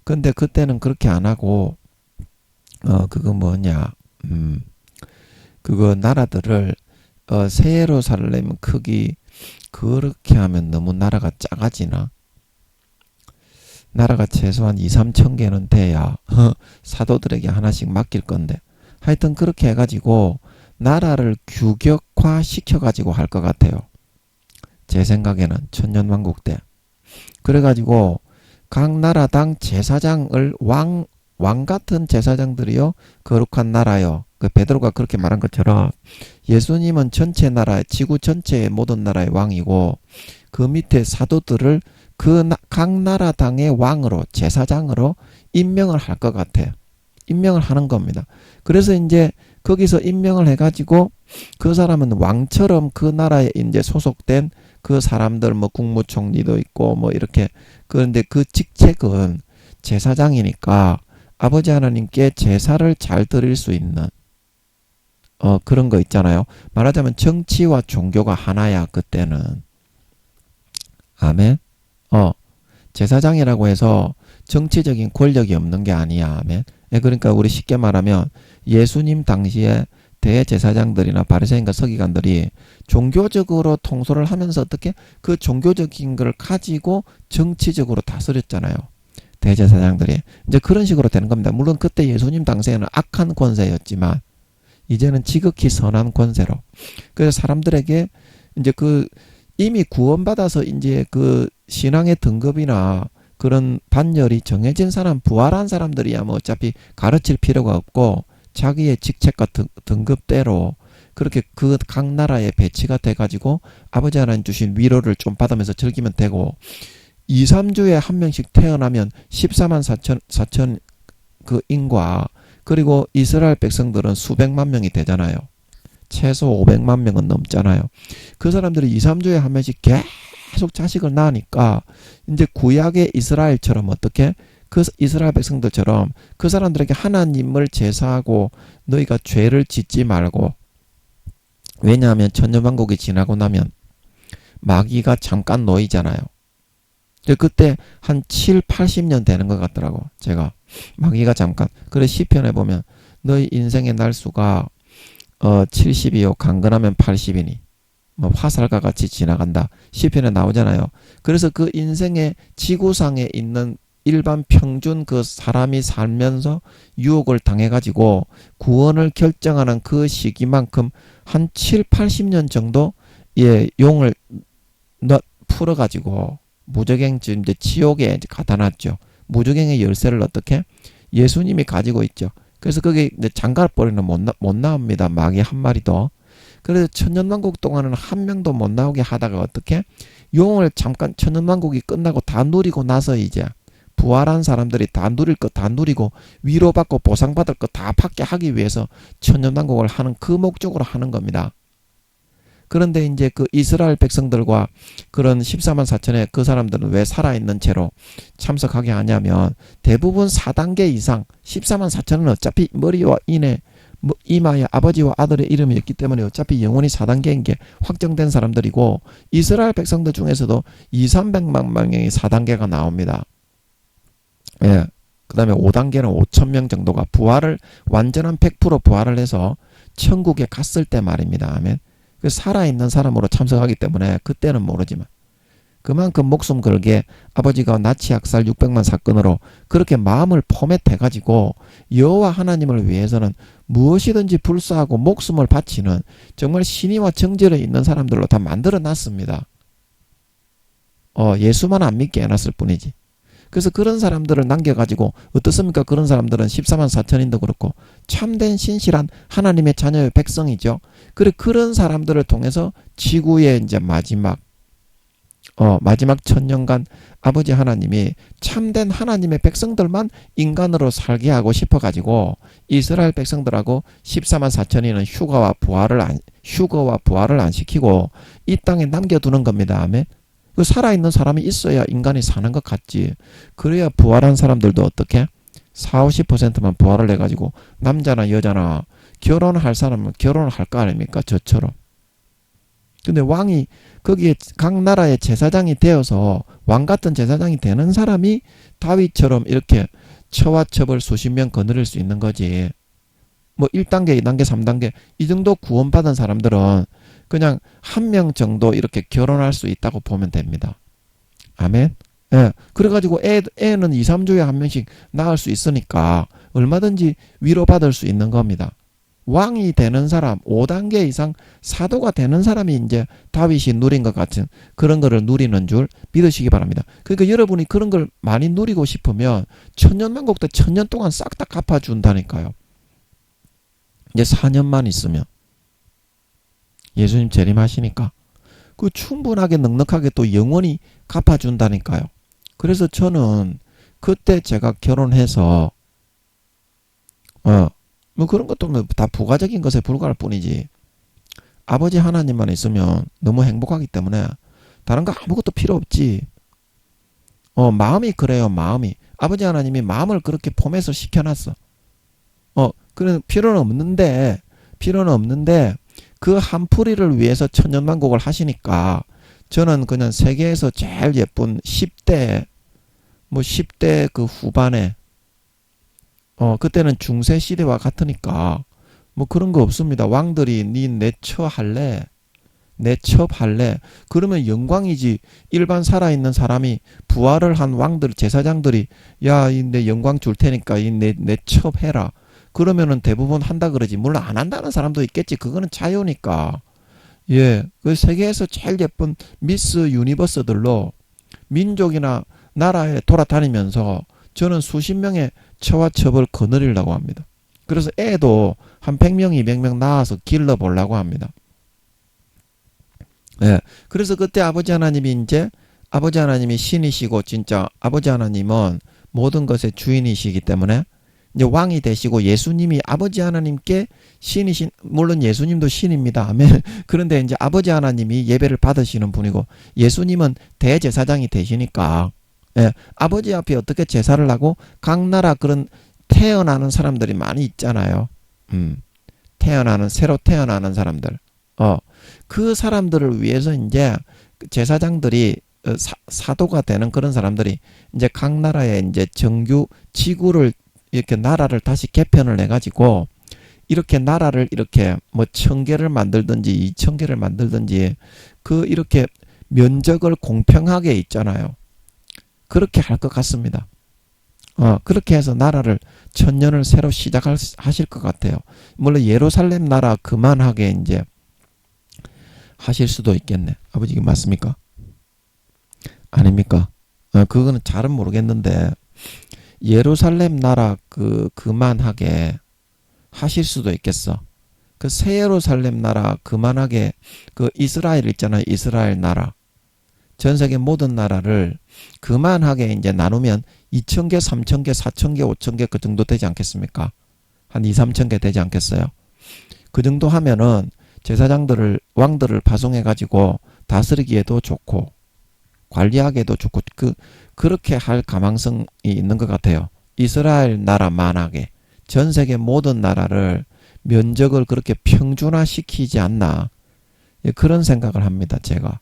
근데 그때는 그렇게 안 하고 그거 뭐냐 그거 나라들을 새 예루살렘 크기 그렇게 하면 너무 나라가 작아지나? 나라가 최소한 2, 3천 개는 돼야 사도들에게 하나씩 맡길 건데 하여튼 그렇게 해가지고 나라를 규격화 시켜가지고 할 것 같아요. 제 생각에는 천년왕국 때. 그래가지고 각 나라당 제사장을 왕 같은 제사장들이요 거룩한 나라요. 그 베드로가 그렇게 말한 것처럼 예수님은 전체 나라, 지구 전체의 모든 나라의 왕이고 그 밑에 사도들을 각 나라당의 왕으로 제사장으로 임명을 할 것 같아요. 임명을 하는 겁니다. 그래서 이제 거기서 임명을 해가지고 그 사람은 왕처럼 그 나라에 이제 소속된 그 사람들 뭐 국무총리도 있고 뭐 이렇게 그런데 그 직책은 제사장이니까 아버지 하나님께 제사를 잘 드릴 수 있는 그런 거 있잖아요. 말하자면 정치와 종교가 하나야 그때는. 아멘. 제사장이라고 해서 정치적인 권력이 없는 게 아니야. 아멘. 그러니까 우리 쉽게 말하면 예수님 당시에 대제사장들이나 바리새인과 서기관들이 종교적으로 통솔을 하면서 어떻게 그 종교적인 걸 가지고 정치적으로 다스렸잖아요. 대제사장들이. 이제 그런 식으로 되는 겁니다. 물론 그때 예수님 당시에는 악한 권세였지만 이제는 지극히 선한 권세로. 그래서 사람들에게 이제 이미 구원받아서 이제 그 신앙의 등급이나 그런 반열이 정해진 사람, 부활한 사람들이야 뭐 어차피 가르칠 필요가 없고 자기의 직책과 등급대로 그렇게 그 각 나라에 배치가 돼가지고 아버지 하나님 주신 위로를 좀 받으면서 즐기면 되고 2, 3주에 한 명씩 태어나면 14만 4천 그 인과 그리고 이스라엘 백성들은 수백만 명이 되잖아요. 최소 500만 명은 넘잖아요. 그 사람들이 2, 3주에 한 명씩 계속 자식을 낳으니까 이제 구약의 이스라엘처럼 어떻게 그 이스라엘 백성들처럼 그 사람들에게 하나님을 제사하고 너희가 죄를 짓지 말고 왜냐하면 천년왕국이 지나고 나면 마귀가 잠깐 놓이잖아요. 그때 한 7, 80년 되는 것 같더라고. 제가 마귀가 잠깐. 그래 시편에 보면 너희 인생의 날수가 70이요 강건하면 80이니 뭐 화살과 같이 지나간다. 시편에 나오잖아요. 그래서 그 인생의 지구상에 있는 일반 평균 그 사람이 살면서 유혹을 당해가지고 구원을 결정하는 그 시기만큼 한 7, 80년 정도 용을 풀어가지고 무적행 이제 지옥에 이제 갖다 놨죠. 무적행의 열쇠를 어떻게 예수님이 가지고 있죠. 그래서 그게 이제 장가버리는 못 나옵니다. 마귀 한 마리도. 그래서 천년왕국 동안은 한 명도 못 나오게 하다가 어떻게 용을 잠깐 천년왕국이 끝나고 다 누리고 나서 이제 부활한 사람들이 다 누릴 거 다 누리고 위로받고 보상받을 거 다 받게 하기 위해서 천년왕국을 하는 그 목적으로 하는 겁니다. 그런데 이제 그 이스라엘 백성들과 그런 14만 4천의 그 사람들은 왜 살아있는 채로 참석하게 하냐면 대부분 4단계 이상 14만 4천은 어차피 머리와 이마에 아버지와 아들의 이름이 있기 때문에 어차피 영원히 4단계인 게 확정된 사람들이고 이스라엘 백성들 중에서도 2, 300만 명이 4단계가 나옵니다. 예. 그 다음에 5단계는 5천 명 정도가 완전한 100% 부활을 해서 천국에 갔을 때 말입니다. 아멘. 그 살아있는 사람으로 참석하기 때문에 그때는 모르지만 그만큼 목숨 걸게 아버지가 나치 학살 600만 사건으로 그렇게 마음을 포맷해가지고 여호와 하나님을 위해서는 무엇이든지 불사하고 목숨을 바치는 정말 신의와 정절에 있는 사람들로 다 만들어 놨습니다. 예수만 안 믿게 해놨을 뿐이지. 그래서 그런 사람들을 남겨가지고 어떻습니까? 그런 사람들은 14만 4천인도 그렇고 참된 신실한 하나님의 자녀의 백성이죠. 그런 사람들을 통해서 지구의 이제 마지막 천년간 아버지 하나님이 참된 하나님의 백성들만 인간으로 살게 하고 싶어가지고 이스라엘 백성들하고 14만 4천이는 휴거와 부활을 안 시키고 이 땅에 남겨두는 겁니다. 아멘. 그 살아있는 사람이 있어야 인간이 사는 것 같지. 그래야 부활한 사람들도 어떻게 4, 50%만 부활을 해가지고 남자나 여자나 결혼할 사람은 결혼을 할 거 아닙니까? 저처럼. 근데 왕이 거기에 각 나라의 제사장이 되어서 왕 같은 제사장이 되는 사람이 다윗처럼 이렇게 처와 첩을 수십 명 거느릴 수 있는 거지. 뭐 1단계, 2단계, 3단계 이 정도 구원받은 사람들은 그냥 한 명 정도 이렇게 결혼할 수 있다고 보면 됩니다. 아멘. 예. 그래가지고 애는 2, 3주에 한 명씩 낳을 수 있으니까 얼마든지 위로받을 수 있는 겁니다. 왕이 되는 사람, 5단계 이상 사도가 되는 사람이 이제 다윗이 누린 것 같은 그런 거를 누리는 줄 믿으시기 바랍니다. 그러니까 여러분이 그런 걸 많이 누리고 싶으면 천년만국 때 1000년 동안 싹 다 갚아준다니까요. 이제 4년만 있으면 예수님 재림하시니까 그 충분하게 넉넉하게 또 영원히 갚아준다니까요. 그래서 저는 그때 제가 결혼해서 뭐 그런 것도 뭐 다 부가적인 것에 불과할 뿐이지 아버지 하나님만 있으면 너무 행복하기 때문에 다른 거 아무것도 필요 없지. 마음이 그래요. 마음이 아버지 하나님이 마음을 그렇게 포맷을 시켜놨어. 그런 필요는 없는데 그 한 풀이를 위해서 천년만국을 하시니까 저는 그냥 세계에서 제일 예쁜 10대 뭐 10대 그 후반에 그때는 중세 시대와 같으니까 뭐 그런 거 없습니다. 왕들이 내 처 할래? 내 첩 할래? 그러면 영광이지. 일반 살아있는 사람이 부활을 한 왕들 제사장들이 야, 내 영광 줄 테니까 내 첩 해라. 그러면은 대부분 한다 그러지. 물론 안 한다는 사람도 있겠지. 그거는 자유니까. 예, 그 세계에서 제일 예쁜 미스 유니버스들로 민족이나 나라에 돌아다니면서 저는 수십 명의 처와 첩을 거느리려고 합니다. 그래서 애도 한 100명, 200명 낳아서 길러보려고 합니다. 예, 그래서 그때 아버지 하나님이 신이시고 진짜 아버지 하나님은 모든 것의 주인이시기 때문에 이제 왕이 되시고 예수님이 아버지 하나님께 신이신, 물론 예수님도 신입니다. 아멘. 그런데 이제 아버지 하나님이 예배를 받으시는 분이고 예수님은 대제사장이 되시니까 예, 아버지 앞에 어떻게 제사를 하고 각 나라 그런 태어나는 사람들이 많이 있잖아요. 새로 태어나는 사람들. 그 사람들을 위해서 이제 제사장들이 사도가 되는 그런 사람들이 이제 각 나라에 이제 정규 지구를 이렇게 나라를 다시 개편을 해가지고 이렇게 나라를 이렇게 뭐 1000개를 만들든지 2000개를 만들든지 그 이렇게 면적을 공평하게 있잖아요. 그렇게 할 것 같습니다. 그렇게 해서 나라를 1000년을 새로 시작하실 것 같아요. 물론 예루살렘 나라 그만하게 이제 하실 수도 있겠네. 아버지 맞습니까? 아닙니까? 그거는 잘은 모르겠는데 예루살렘 나라 그만하게 하실 수도 있겠어. 그 새 예루살렘 나라 그만하게 그 이스라엘 있잖아요. 이스라엘 나라. 전 세계 모든 나라를 그만하게 이제 나누면 2000개, 3000개, 4000개, 5000개 그 정도 되지 않겠습니까? 한 2, 3000개 되지 않겠어요? 그 정도 하면은 왕들을 파송해 가지고 다스리기에도 좋고 관리하기에도 좋고 그렇게 할 가망성이 있는 것 같아요. 이스라엘 나라만하게 전 세계 모든 나라를 면적을 그렇게 평준화시키지 않나 그런 생각을 합니다. 제가.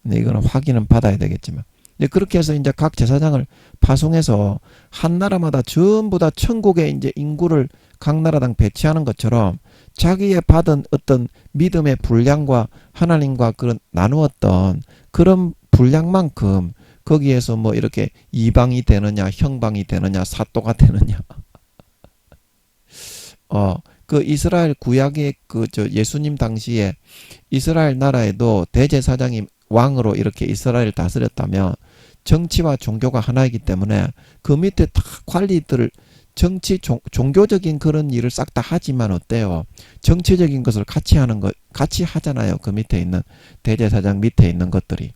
근데 이거는 확인은 받아야 되겠지만 그렇게 해서 이제 각 제사장을 파송해서 한 나라마다 전부 다 천국의 이제 인구를 각 나라당 배치하는 것처럼 자기의 받은 어떤 믿음의 분량과 하나님과 그런 나누었던 그런 분량만큼 거기에서 뭐 이렇게 이방이 되느냐 형방이 되느냐 사또가 되느냐 그 이스라엘 구약의 예수님 당시에 이스라엘 나라에도 대제사장이 왕으로 이렇게 이스라엘을 다스렸다면 정치와 종교가 하나이기 때문에 그 밑에 다 관리들을 종교적인 그런 일을 싹 다 하지만 어때요? 정치적인 것을 같이 하잖아요. 그 밑에 있는 대제사장 밑에 있는 것들이.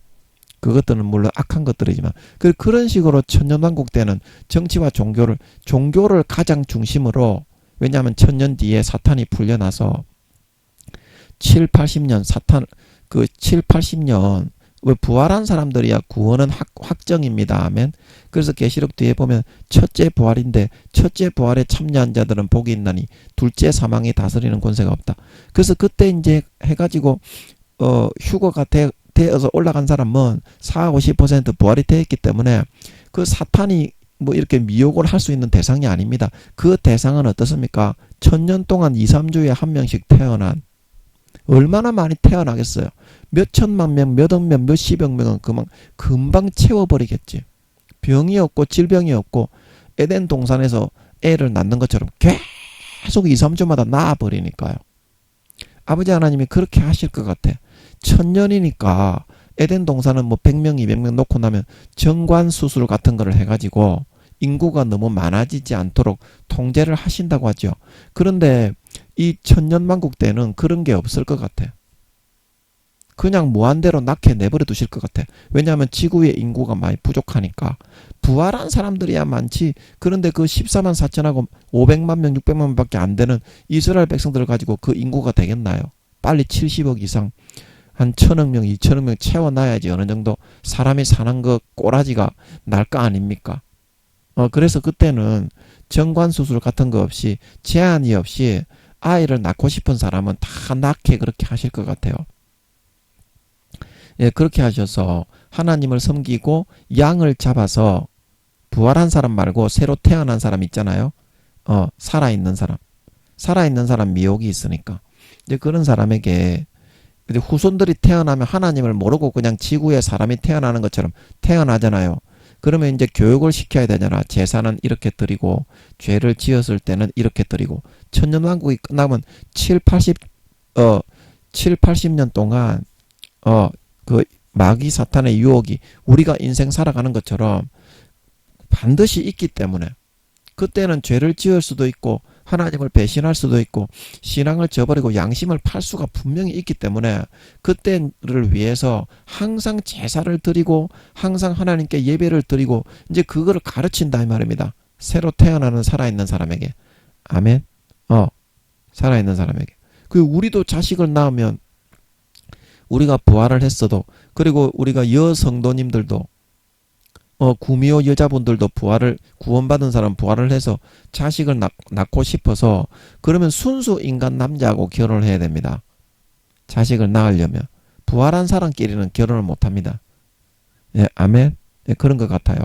그것들은 물론 악한 것들이지만 그런 식으로 천년왕국 때는 정치와 종교를 가장 중심으로 왜냐하면 1000년 뒤에 사탄이 풀려나서 7, 80년 7, 80년 왜 부활한 사람들이야 구원은 확정입니다. 아멘. 그래서 계시록 뒤에 보면 첫째 부활인데 첫째 부활에 참여한 자들은 복이 있나니 둘째 사망이 다스리는 권세가 없다. 그래서 그때 이제 해가지고 휴거가 되어서 올라간 사람은 4, 50% 부활이 되었기 때문에 그 사탄이 뭐 이렇게 미혹을 할 수 있는 대상이 아닙니다. 그 대상은 어떻습니까? 1000년 동안 2, 3주에 한 명씩 태어난, 얼마나 많이 태어나겠어요? 몇 천만 명, 몇 억 명, 몇십억 명은 금방 채워버리겠지. 병이 없고 질병이 없고 에덴 동산에서 애를 낳는 것처럼 계속 2, 3주마다 낳아버리니까요. 아버지 하나님이 그렇게 하실 것 같아. 1000년이니까 에덴 동산은 뭐 100명, 200명 놓고 나면 정관 수술 같은 거를 해가지고 인구가 너무 많아지지 않도록 통제를 하신다고 하죠. 그런데 이 천년만국 때는 그런 게 없을 것 같아. 그냥 무한대로 낳게 내버려 두실 것 같아. 왜냐하면 지구의 인구가 많이 부족하니까. 부활한 사람들이야 많지. 그런데 그 14만 4천하고 500만 명, 600만 명밖에 안 되는 이스라엘 백성들을 가지고 그 인구가 되겠나요? 빨리 70억 이상, 한 1000억 명, 2000억 명 채워놔야지 어느 정도 사람이 사는 그 꼬라지가 날 거 아닙니까? 그래서 그때는 정관수술 같은 거 없이, 제한이 없이 아이를 낳고 싶은 사람은 다 낳게 그렇게 하실 것 같아요. 예, 그렇게 하셔서 하나님을 섬기고 양을 잡아서 부활한 사람 말고 새로 태어난 사람 있잖아요. 살아있는 사람. 살아있는 사람 미혹이 있으니까. 이제 그런 사람에게 후손들이 태어나면 하나님을 모르고 그냥 지구에 사람이 태어나는 것처럼 태어나잖아요. 그러면 이제 교육을 시켜야 되잖아. 제사는 이렇게 드리고, 죄를 지었을 때는 이렇게 드리고, 천년왕국이 끝나면 80년 동안, 그 마귀 사탄의 유혹이 우리가 인생 살아가는 것처럼 반드시 있기 때문에, 그때는 죄를 지을 수도 있고 하나님을 배신할 수도 있고 신앙을 저버리고 양심을 팔 수가 분명히 있기 때문에, 그때를 위해서 항상 제사를 드리고 항상 하나님께 예배를 드리고 이제 그거를 가르친다 이 말입니다. 새로 태어나는 살아있는 사람에게. 아멘. 살아있는 사람에게. 우리도 자식을 낳으면 우리가 부활을 했어도, 그리고 우리가 여성도님들도 구미호 여자분들도 구원받은 사람 부활을 해서 자식을 낳고 싶어서, 그러면 순수 인간 남자하고 결혼을 해야 됩니다. 자식을 낳으려면. 부활한 사람끼리는 결혼을 못 합니다. 예, 아멘. 예, 그런 것 같아요.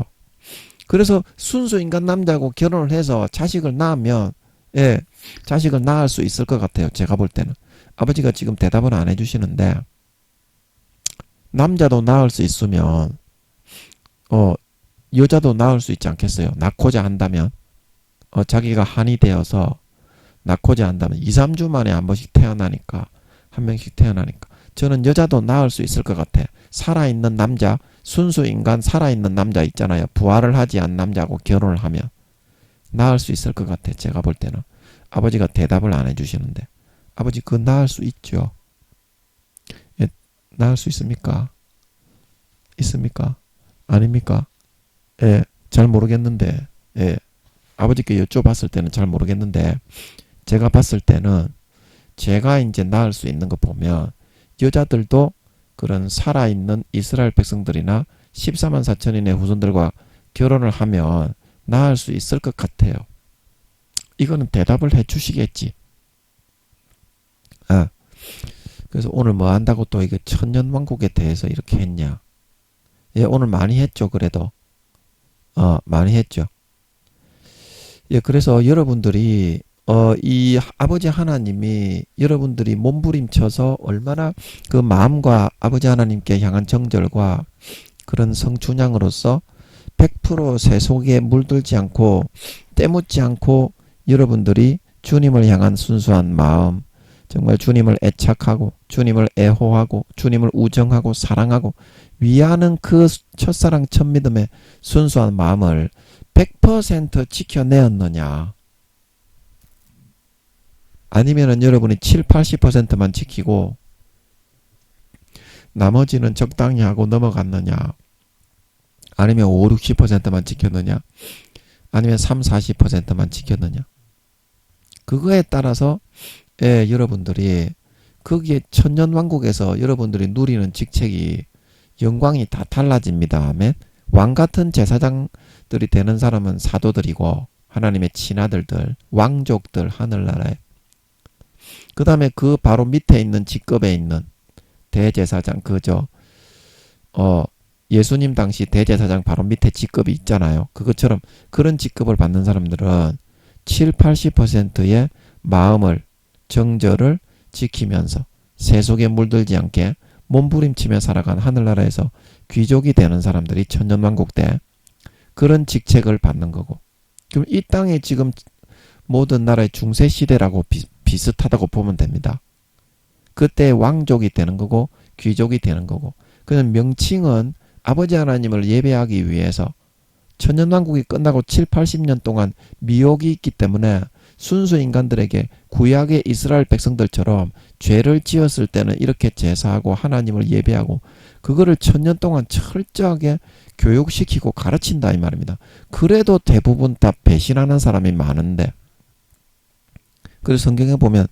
그래서 순수 인간 남자하고 결혼을 해서 자식을 낳으면, 예, 자식을 낳을 수 있을 것 같아요. 제가 볼 때는. 아버지가 지금 대답을 안 해주시는데, 남자도 낳을 수 있으면, 여자도 낳을 수 있지 않겠어요? 낳고자 한다면, 자기가 한이 되어서 낳고자 한다면 2, 3주 만에 한 번씩 태어나니까, 한 명씩 태어나니까. 저는 여자도 낳을 수 있을 것 같아. 살아있는 남자, 순수 인간 살아있는 남자 있잖아요. 부활을 하지 않은 남자하고 결혼을 하면 낳을 수 있을 것 같아. 제가 볼 때는. 아버지가 대답을 안 해주시는데. 아버지, 그거 낳을 수 있죠? 예, 낳을 수 있습니까? 있습니까? 아닙니까? 예, 잘 모르겠는데, 예, 아버지께 여쭤봤을 때는 잘 모르겠는데, 제가 봤을 때는, 제가 이제 낳을 수 있는 거 보면, 여자들도 그런 살아있는 이스라엘 백성들이나 14만 4천인의 후손들과 결혼을 하면 낳을 수 있을 것 같아요. 이거는 대답을 해 주시겠지. 그래서 오늘 뭐 한다고 또 이게 천년왕국에 대해서 이렇게 했냐. 예, 오늘 많이 했죠, 그래도. 많이 했죠. 예, 그래서 여러분들이, 이 아버지 하나님이 여러분들이 몸부림쳐서 얼마나 그 마음과 아버지 하나님께 향한 정절과 그런 성춘향으로서 100% 세속에 물들지 않고 때묻지 않고 여러분들이 주님을 향한 순수한 마음, 정말 주님을 애착하고 주님을 애호하고 주님을 우정하고 사랑하고 위하는 그 첫사랑 첫믿음의 순수한 마음을 100% 지켜내었느냐, 아니면은 여러분이 7, 80%만 지키고 나머지는 적당히 하고 넘어갔느냐, 아니면 5, 60%만 지켰느냐, 아니면 3, 40%만 지켰느냐. 그거에 따라서 여러분들이 거기에 천년왕국에서 여러분들이 누리는 직책이, 영광이 다 달라집니다. 아멘. 왕같은 제사장들이 되는 사람은 사도들이고 하나님의 친아들들, 왕족들, 하늘나라에. 그 다음에 그 바로 밑에 있는 직급에 있는 대제사장 예수님 당시 대제사장 바로 밑에 직급이 있잖아요. 그것처럼 그런 직급을 받는 사람들은 7, 80%의 마음을 정절을 지키면서 세속에 물들지 않게 몸부림치며 살아간 하늘나라에서 귀족이 되는 사람들이 천년왕국 때 그런 직책을 받는 거고, 그럼 이 땅에 지금 모든 나라의 중세시대라고 비슷하다고 보면 됩니다. 그때 왕족이 되는 거고 귀족이 되는 거고, 그는 명칭은 아버지 하나님을 예배하기 위해서 천년왕국이 끝나고 7, 80년 동안 미혹이 있기 때문에 순수 인간들에게 구약의 이스라엘 백성들처럼 죄를 지었을 때는 이렇게 제사하고 하나님을 예배하고 그거를 천년 동안 철저하게 교육시키고 가르친다 이 말입니다. 그래도 대부분 다 배신하는 사람이 많은데, 그래서 성경에 보면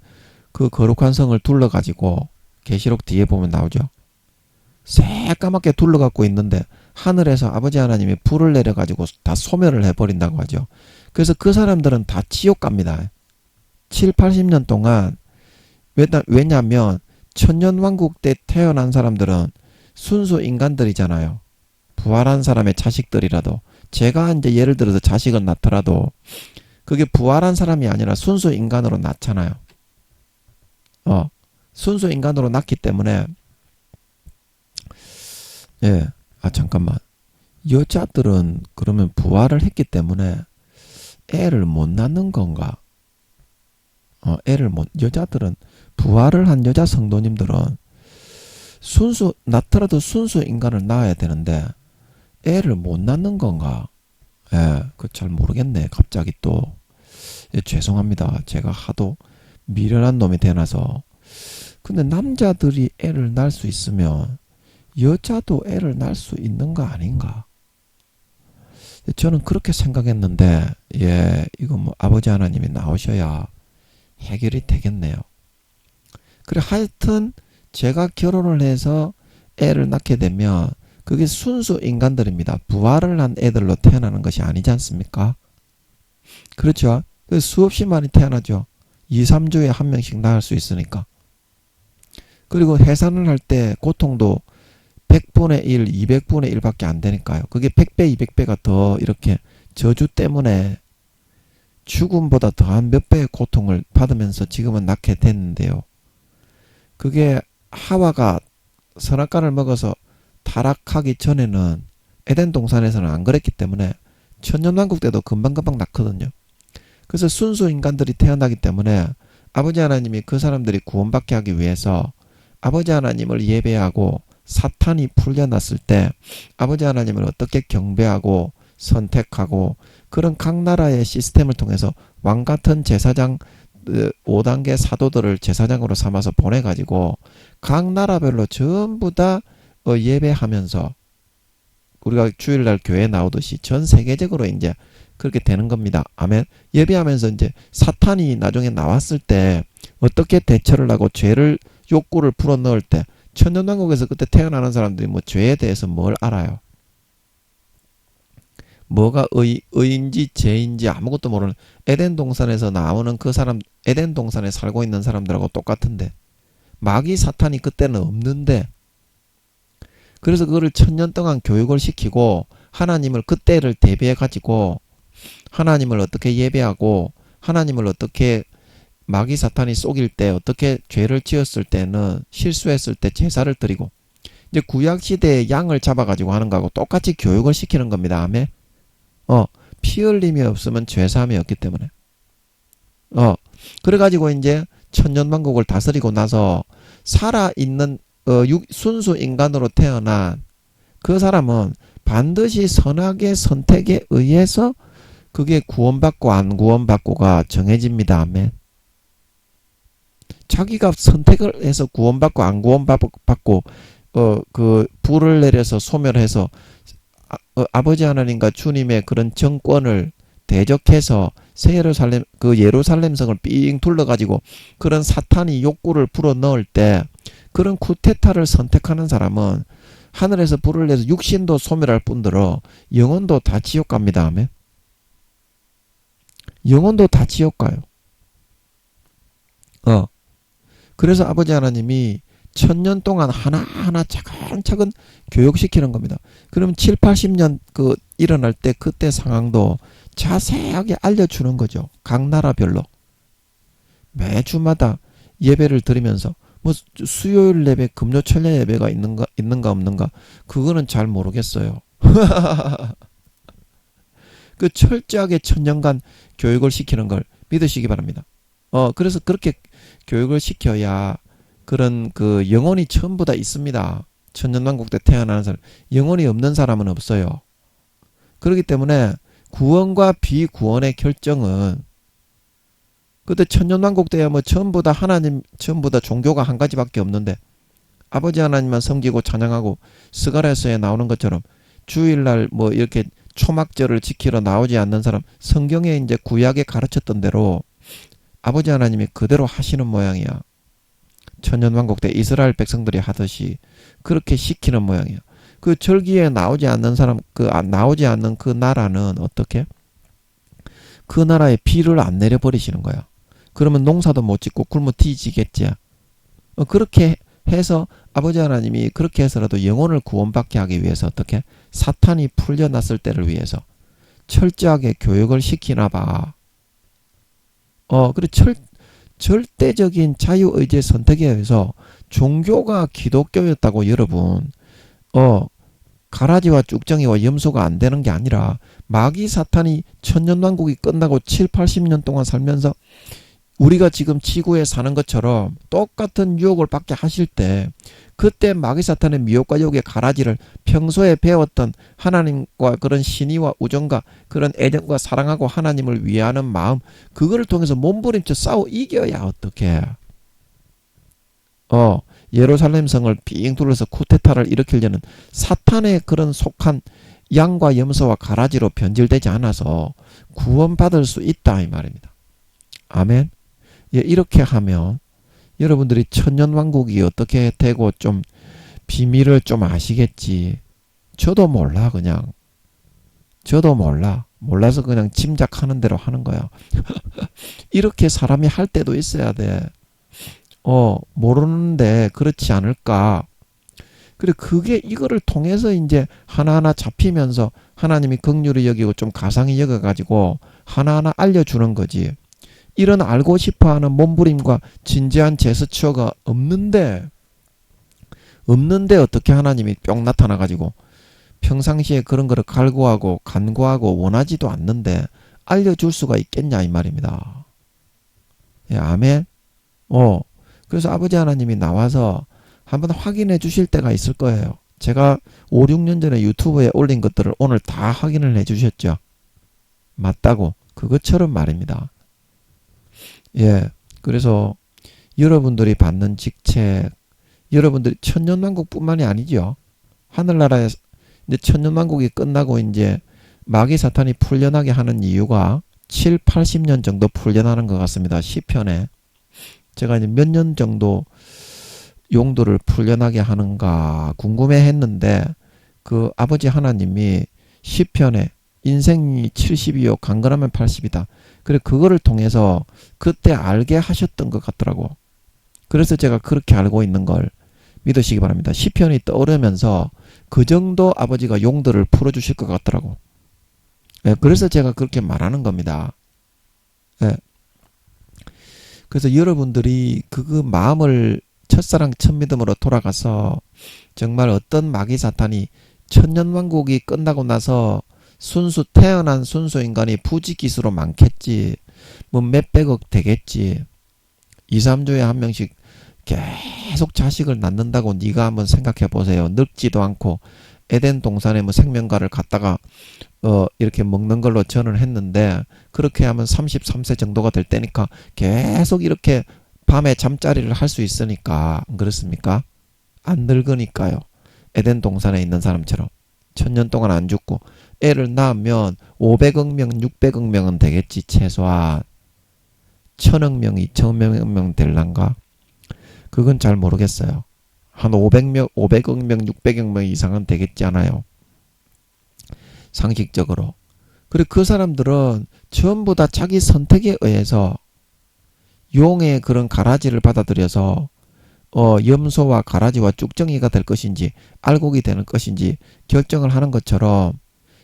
그 거룩한 성을 둘러가지고 계시록 뒤에 보면 나오죠. 새까맣게 둘러갖고 있는데 하늘에서 아버지 하나님이 불을 내려가지고 다 소멸을 해버린다고 하죠. 그래서 그 사람들은 다 지옥 갑니다. 7, 80년 동안. 왜냐하면 천년왕국 때 태어난 사람들은 순수 인간들이잖아요. 부활한 사람의 자식들이라도, 제가 이제 예를 들어서 자식을 낳더라도 그게 부활한 사람이 아니라 순수 인간으로 낳잖아요. 순수 인간으로 낳기 때문에 잠깐만. 여자들은 그러면 부활을 했기 때문에 애를 못 낳는 건가? 여자들은 부활을 한 여자 성도님들은 낳더라도 순수 인간을 낳아야 되는데 애를 못 낳는 건가? 그 잘 모르겠네. 갑자기 또. 죄송합니다. 제가 하도 미련한 놈이 되나서. 근데 남자들이 애를 낳을 수 있으면 여자도 애를 낳을 수 있는 거 아닌가? 저는 그렇게 생각했는데, 이거 뭐 아버지 하나님이 나오셔야 해결이 되겠네요. 그래, 하여튼 제가 결혼을 해서 애를 낳게 되면 그게 순수 인간들입니다. 부활을 한 애들로 태어나는 것이 아니지 않습니까? 그렇죠? 수없이 많이 태어나죠. 2, 3주에 한 명씩 낳을 수 있으니까. 그리고 해산을 할 때 고통도 100분의 1, 200분의 1밖에 안 되니까요. 그게 100배, 200배가 더 이렇게 저주 때문에 죽음보다 더한 몇 배의 고통을 받으면서 지금은 낳게 됐는데요. 그게 하와가 선악과를 먹어서 타락하기 전에는 에덴 동산에서는 안 그랬기 때문에 천년왕국 때도 금방금방 낳거든요. 그래서 순수 인간들이 태어나기 때문에 아버지 하나님이 그 사람들이 구원받게 하기 위해서 아버지 하나님을 예배하고 사탄이 풀려났을 때 아버지 하나님을 어떻게 경배하고 선택하고, 그런 각 나라의 시스템을 통해서 왕같은 제사장 5단계 사도들을 제사장으로 삼아서 보내가지고 각 나라별로 전부 다 예배하면서 우리가 주일날 교회 나오듯이 전 세계적으로 이제 그렇게 되는 겁니다. 아멘. 예배하면서 이제 사탄이 나중에 나왔을 때 어떻게 대처를 하고 죄를 욕구를 풀어넣을 때, 천년왕국에서 그때 태어나는 사람들이 뭐 죄에 대해서 뭘 알아요? 뭐가 의인지 죄인지 아무것도 모르는, 에덴 동산에서 나오는 그 사람, 에덴 동산에 살고 있는 사람들하고 똑같은데, 마귀 사탄이 그때는 없는데, 그래서 그거를 천년 동안 교육을 시키고 하나님을 그때를 대비해 가지고 하나님을 어떻게 예배하고 하나님을 어떻게 마귀 사탄이 속일 때 어떻게 죄를 지었을 때는 실수했을 때 제사를 드리고, 이제 구약 시대에 양을 잡아가지고 하는 거하고 똑같이 교육을 시키는 겁니다. 아멘. 피 흘림이 없으면 죄사함이 없기 때문에. 그래가지고 이제 천년왕국을 다스리고 나서 살아있는 순수 인간으로 태어난 그 사람은 반드시 선악의 선택에 의해서 그게 구원받고 안 구원받고가 정해집니다. 아멘. 자기가 선택을 해서 구원받고 안 구원받고 그 불을 내려서 소멸해서 아버지 하나님과 주님의 그런 정권을 대적해서 새 예루살렘, 그 예루살렘성을 삥 둘러가지고 그런 사탄이 욕구를 불어넣을 때 그런 쿠데타를 선택하는 사람은 하늘에서 불을 내서 육신도 소멸할 뿐더러 영혼도 다 지옥 갑니다. 아멘. 영혼도 다 지옥 가요. 그래서 아버지 하나님이 1000년 동안 하나하나 차근차근 교육시키는 겁니다. 그러면 7, 80년 그 일어날 때 그때 상황도 자세하게 알려주는 거죠. 각 나라별로. 매주마다 예배를 드리면서 뭐 수요일 예배, 금요철야 예배가 있는가 없는가 그거는 잘 모르겠어요. 그 철저하게 1000년간 교육을 시키는 걸 믿으시기 바랍니다. 그래서 그렇게 교육을 시켜야 그런 그 영혼이 전부 다 있습니다. 천년왕국 때 태어나는 사람, 영혼이 없는 사람은 없어요. 그렇기 때문에 구원과 비구원의 결정은 그때 천년왕국 때야 뭐 전부 다 하나님, 전부 다 종교가 한 가지밖에 없는데 아버지 하나님만 섬기고 찬양하고 스가랴서에 나오는 것처럼 주일날 뭐 이렇게 초막절을 지키러 나오지 않는 사람, 성경에 이제 구약에 가르쳤던 대로 아버지 하나님이 그대로 하시는 모양이야. 천년왕국 때 이스라엘 백성들이 하듯이 그렇게 시키는 모양이야. 그 절기에 나오지 않는 사람, 나오지 않는 그 나라는 어떻게? 그 나라에 비를 안 내려버리시는 거야. 그러면 농사도 못 짓고 굶어 뒤지겠지. 그렇게 해서 아버지 하나님이 그렇게 해서라도 영혼을 구원받게 하기 위해서 어떻게? 사탄이 풀려났을 때를 위해서 철저하게 교육을 시키나 봐. 그리고 절대적인 자유의지의 선택에 의해서 종교가 기독교였다고 여러분, 가라지와 쭉정이와 염소가 안 되는 게 아니라 마귀 사탄이 천년왕국이 끝나고 7, 80년 동안 살면서 우리가 지금 지구에 사는 것처럼 똑같은 유혹을 받게 하실 때 그때 마귀 사탄의 미혹과 유혹의 가라지를 평소에 배웠던 하나님과 그런 신의와 우정과 그런 애정과 사랑하고 하나님을 위하는 마음, 그거를 통해서 몸부림쳐 싸워 이겨야 어떡해. 예루살렘 성을 빙 둘러서 쿠데타를 일으키려는 사탄의 그런 속한 양과 염소와 가라지로 변질되지 않아서 구원받을 수 있다 이 말입니다. 아멘. 예, 이렇게 하면 여러분들이 천년왕국이 어떻게 되고 좀 비밀을 좀 아시겠지. 저도 몰라 그냥. 저도 몰라. 몰라서 그냥 짐작하는 대로 하는 거야. 이렇게 사람이 할 때도 있어야 돼. 모르는데 그렇지 않을까. 그래, 그게 이거를 통해서 이제 하나하나 잡히면서 하나님이 긍휼히 여기고 좀 가상히 여겨가지고 하나하나 알려주는 거지. 이런 알고 싶어하는 몸부림과 진지한 제스처가 없는데 어떻게 하나님이 뿅 나타나가지고 평상시에 그런 거를 갈구하고 간구하고 원하지도 않는데 알려줄 수가 있겠냐 이 말입니다. 예, 아멘. 그래서 아버지 하나님이 나와서 한번 확인해 주실 때가 있을 거예요. 제가 5, 6년 전에 유튜브에 올린 것들을 오늘 다 확인을 해 주셨죠. 맞다고. 그것처럼 말입니다. 예, 그래서 여러분들이 받는 직책, 여러분들이 천년왕국뿐만이 아니죠. 하늘나라에 이제 천년왕국이 끝나고 이제 마귀 사탄이 풀려나게 하는 이유가 7, 80년 정도 풀려나는 것 같습니다. 시편에 제가 이제 몇 년 정도 용도를 풀려나게 하는가 궁금해했는데 그 아버지 하나님이 시편에 인생이 70이요 강건하면 80이다. 그래 그거를 통해서 그때 알게 하셨던 것 같더라고. 그래서 제가 그렇게 알고 있는 걸 믿으시기 바랍니다. 시편이 떠오르면서 그 정도 아버지가 용도를 풀어주실 것 같더라고. 예, 그래서 제가 그렇게 말하는 겁니다. 예. 그래서 여러분들이 그 마음을 첫사랑 첫믿음으로 돌아가서 정말 어떤 마귀 사탄이 천년왕국이 끝나고 나서 태어난 순수 인간이 부지기수로 많겠지. 뭐 몇백억 되겠지. 2, 3주에 한 명씩 계속 자식을 낳는다고 네가 한번 생각해 보세요. 늙지도 않고 에덴 동산에 뭐 생명과를 갖다가 이렇게 먹는 걸로 저는 했는데 그렇게 하면 33세 정도가 될 때니까 계속 이렇게 밤에 잠자리를 할 수 있으니까 안 그렇습니까? 안 늙으니까요. 에덴 동산에 있는 사람처럼 1000년 동안 안 죽고 애를 낳으면 500억 명, 600억 명은 되겠지 최소한. 1000억 명, 2000억 명 될란가? 그건 잘 모르겠어요. 한 500명, 500억 명, 600억 명 이상은 되겠지 않아요? 상식적으로. 그리고 그 사람들은 전부 다 자기 선택에 의해서 용의 그런 가라지를 받아들여서 염소와 가라지와 쭉정이가 될 것인지 알곡이 되는 것인지 결정을 하는 것처럼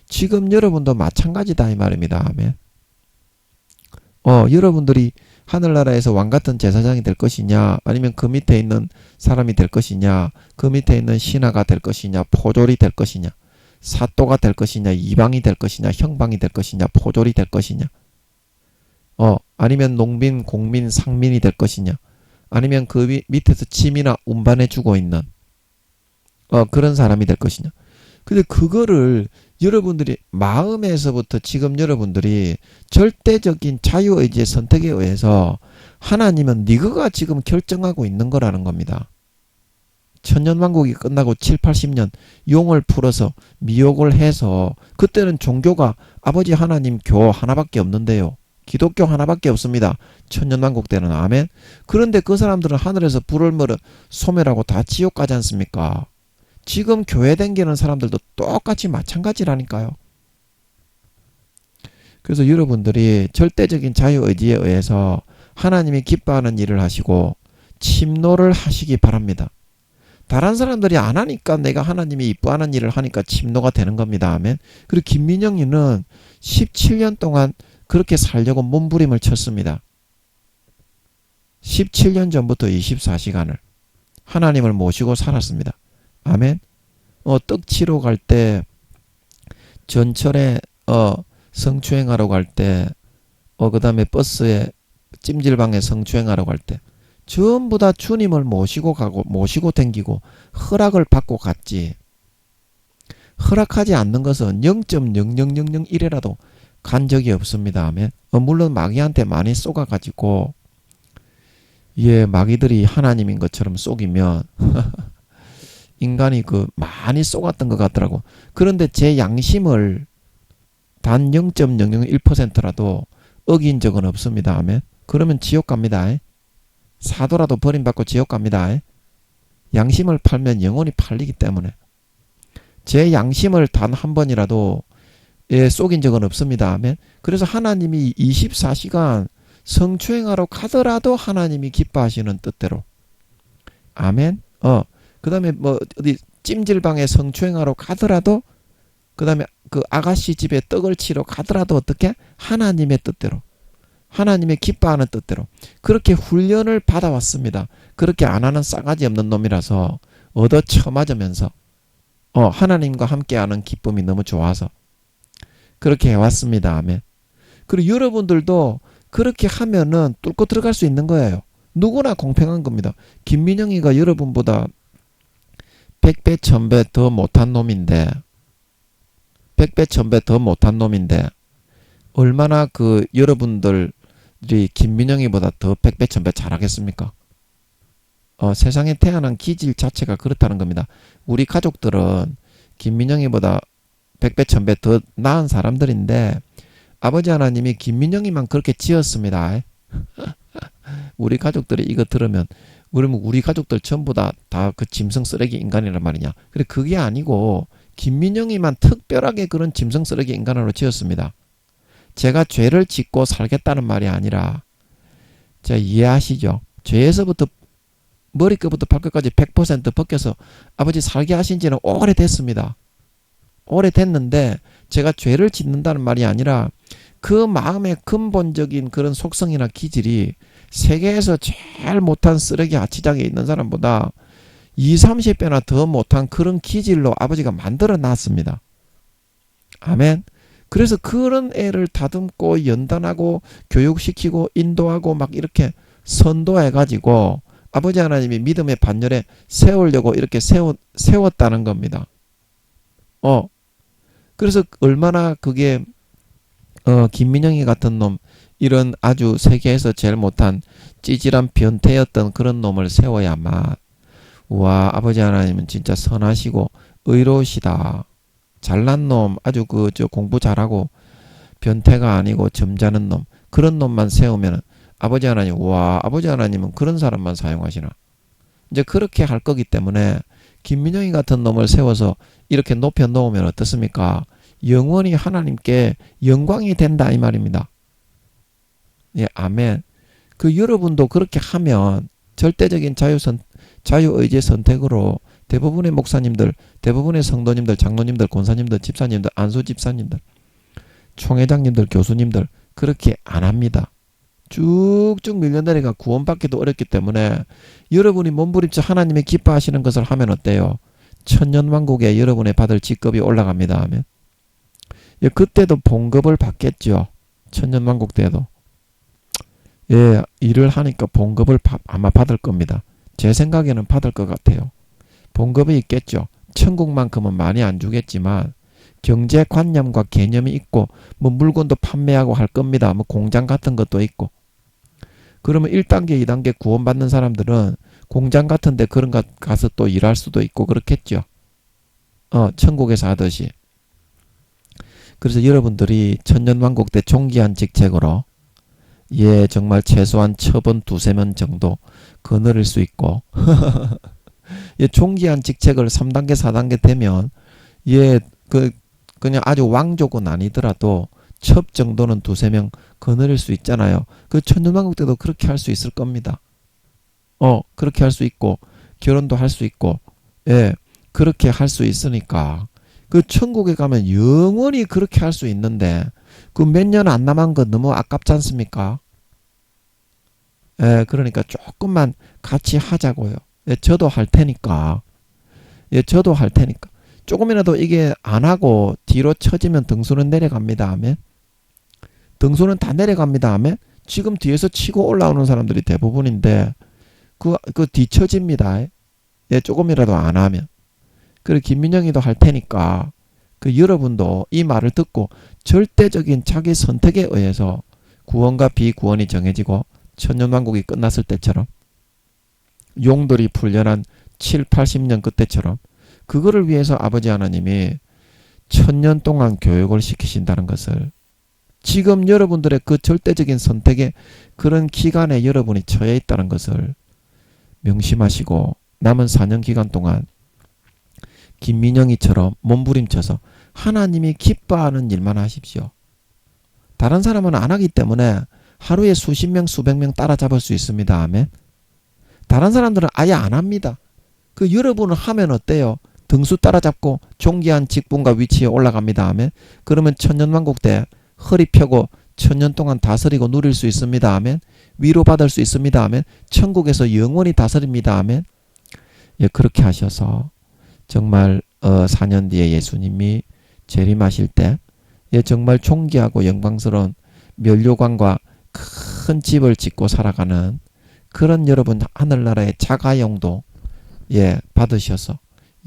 지금 여러분도 마찬가지다 이 말입니다. 아멘. 여러분들이 하늘나라에서 왕같은 제사장이 될 것이냐, 아니면 그 밑에 있는 사람이 될 것이냐, 그 밑에 있는 신하가 될 것이냐, 포졸이 될 것이냐, 사또가 될 것이냐, 이방이 될 것이냐, 형방이 될 것이냐, 포졸이 될 것이냐, 아니면 농민, 공민, 상민이 될 것이냐, 아니면 그 밑에서 침이나 운반해 주고 있는 그런 사람이 될 것이냐. 근데 그거를 여러분들이 마음에서부터 지금 여러분들이 절대적인 자유의지의 선택에 의해서 하나님은 네가 지금 결정하고 있는 거라는 겁니다. 천년왕국이 끝나고 7, 80년 용을 풀어서 미혹을 해서 그때는 종교가 아버지 하나님 교 하나밖에 없는데요. 기독교 하나밖에 없습니다. 천년왕국 때는. 아멘. 그런데 그 사람들은 하늘에서 불을 멀어 소멸하고 다 지옥 가지 않습니까? 지금 교회 댕기는 사람들도 똑같이 마찬가지라니까요. 그래서 여러분들이 절대적인 자유의지에 의해서 하나님이 기뻐하는 일을 하시고 침노를 하시기 바랍니다. 다른 사람들이 안 하니까 내가 하나님이 이뻐하는 일을 하니까 침노가 되는 겁니다. 아멘. 그리고 김민영이는 17년 동안 그렇게 살려고 몸부림을 쳤습니다. 17년 전부터 24시간을 하나님을 모시고 살았습니다. 아멘. 떡 치러 갈 때, 전철에 성추행하러 갈 때, 그 다음에 버스에 찜질방에 성추행하러 갈 때 전부 다 주님을 모시고 가고 모시고 댕기고 허락을 받고 갔지. 허락하지 않는 것은 0.00001이라도 간 적이 없습니다. 아멘. 물론 마귀한테 많이 쏘가가지고 마귀들이 하나님인 것처럼 쏘기면 인간이 많이 쏘갔던 것 같더라고. 그런데 제 양심을 단 0.001%라도 어긴 적은 없습니다. 아멘. 그러면 지옥 갑니다. 사도라도 버림받고 지옥 갑니다. 양심을 팔면 영원히 팔리기 때문에 제 양심을 단 한 번이라도 쏘긴 적은 없습니다. 아멘. 그래서 하나님이 24시간 성추행하러 가더라도 하나님이 기뻐하시는 뜻대로. 아멘. 그 다음에 어디 찜질방에 성추행하러 가더라도, 그 다음에 그 아가씨 집에 떡을 치러 가더라도 어떻게? 하나님의 뜻대로. 하나님의 기뻐하는 뜻대로. 그렇게 훈련을 받아왔습니다. 그렇게 안 하는 싸가지 없는 놈이라서 얻어 쳐맞으면서 하나님과 함께하는 기쁨이 너무 좋아서 그렇게 해왔습니다. 아멘. 그리고 여러분들도 그렇게 하면은 뚫고 들어갈 수 있는 거예요. 누구나 공평한 겁니다. 김민영이가 여러분보다 100배, 1000배 더 못한 놈인데, 100배, 1000배 더 못한 놈인데, 얼마나 여러분들이 김민영이보다 더 100배, 1000배 잘하겠습니까? 세상에 태어난 기질 자체가 그렇다는 겁니다. 우리 가족들은 김민영이보다 100배, 1000배 더 나은 사람들인데, 아버지 하나님이 김민영이만 그렇게 지었습니다. 우리 가족들이 이거 들으면, 그러면 우리 가족들 전부 다 그 짐승 쓰레기 인간이란 말이냐. 근데 그게 아니고 김민영이만 특별하게 그런 짐승 쓰레기 인간으로 지었습니다. 제가 죄를 짓고 살겠다는 말이 아니라, 자, 이해하시죠? 죄에서부터 머리끝부터 발끝까지 100% 벗겨서 아버지 살게 하신 지는 오래됐습니다. 오래됐는데 제가 죄를 짓는다는 말이 아니라 그 마음의 근본적인 그런 속성이나 기질이 세계에서 제일 못한 쓰레기 아치장에 있는 사람보다 20, 30배나 더 못한 그런 기질로 아버지가 만들어 놨습니다. 아멘. 그래서 그런 애를 다듬고 연단하고 교육시키고 인도하고 막 이렇게 선도해가지고 아버지 하나님이 믿음의 반열에 세우려고 이렇게 세웠다는 겁니다. 그래서 얼마나 그게 김민영이 같은 놈, 이런 아주 세계에서 제일 못한 찌질한 변태였던 그런 놈을 세워야만, 우와, 아버지 하나님은 진짜 선하시고 의로우시다. 잘난 놈, 아주 공부 잘하고 변태가 아니고 점잖은 놈, 그런 놈만 세우면 아버지 하나님, 우와, 아버지 하나님은 그런 사람만 사용하시나. 이제 그렇게 할 거기 때문에 김민영이 같은 놈을 세워서 이렇게 높여 놓으면 어떻습니까? 영원히 하나님께 영광이 된다 이 말입니다. 예, 아멘. 여러분도 그렇게 하면 절대적인 자유의지의 선택으로 대부분의 목사님들, 대부분의 성도님들, 장로님들, 권사님들, 집사님들, 안수 집사님들, 총회장님들, 교수님들 그렇게 안 합니다. 쭉쭉 밀려내려가 구원받기도 어렵기 때문에 여러분이 몸부림쳐 하나님이 기뻐하시는 것을 하면 어때요? 천년왕국에 여러분의 받을 직급이 올라갑니다 하면 예, 그때도 봉급을 받겠죠. 천년왕국 때도 예, 일을 하니까 봉급을 아마 받을 겁니다. 제 생각에는 받을 것 같아요. 봉급이 있겠죠. 천국만큼은 많이 안 주겠지만 경제관념과 개념이 있고 뭐 물건도 판매하고 할 겁니다. 뭐 공장 같은 것도 있고. 그러면 1단계, 2단계 구원받는 사람들은 공장 같은 데 그런 것 가서 또 일할 수도 있고 그렇겠죠. 천국에서 하듯이. 그래서 여러분들이 천년왕국 때 존귀한 직책으로 예, 정말 최소한 처번 2-3년 정도 거느릴 수 있고 예, 존귀한 직책을 3단계, 4단계 되면 예, 그냥 아주 왕족은 아니더라도 첩 정도는 2-3명 거느릴 수 있잖아요. 그 천년왕국 때도 그렇게 할 수 있을 겁니다. 그렇게 할 수 있고 결혼도 할 수 있고 예, 그렇게 할 수 있으니까 그 천국에 가면 영원히 그렇게 할 수 있는데 그 몇 년 안 남은 거 너무 아깝지 않습니까? 예, 그러니까 조금만 같이 하자고요. 예, 저도 할 테니까. 예, 저도 할 테니까. 조금이라도 이게 안 하고 뒤로 처지면 등수는 내려갑니다 하면 등수는 다 내려갑니다 하면 지금 뒤에서 치고 올라오는 사람들이 대부분인데 그 뒤처집니다. 예, 조금이라도 안 하면. 그리고 김민영이도 할 테니까 그 여러분도 이 말을 듣고 절대적인 자기 선택에 의해서 구원과 비구원이 정해지고 천년왕국이 끝났을 때처럼 용들이 풀려난 7-80년 그때처럼 그거를 위해서 아버지 하나님이 1000년 동안 교육을 시키신다는 것을 지금 여러분들의 그 절대적인 선택에 그런 기간에 여러분이 처해 있다는 것을 명심하시고 남은 4년 기간 동안 김민영이처럼 몸부림쳐서 하나님이 기뻐하는 일만 하십시오. 다른 사람은 안 하기 때문에 하루에 수십 명, 수백 명 따라잡을 수 있습니다. 아멘. 다른 사람들은 아예 안 합니다. 그 여러분은 하면 어때요? 등수 따라잡고 존귀한 직분과 위치에 올라갑니다. 아멘. 그러면 천년왕국 때 허리 펴고 천년 동안 다스리고 누릴 수 있습니다. 아멘. 위로받을 수 있습니다. 아멘. 천국에서 영원히 다스립니다. 아멘. 예, 그렇게 하셔서 정말 4년 뒤에 예수님이 재림하실 때 예, 정말 존귀하고 영광스러운 면류관과 큰 집을 짓고 살아가는 그런 여러분 하늘나라의 자가용도 예, 받으셔서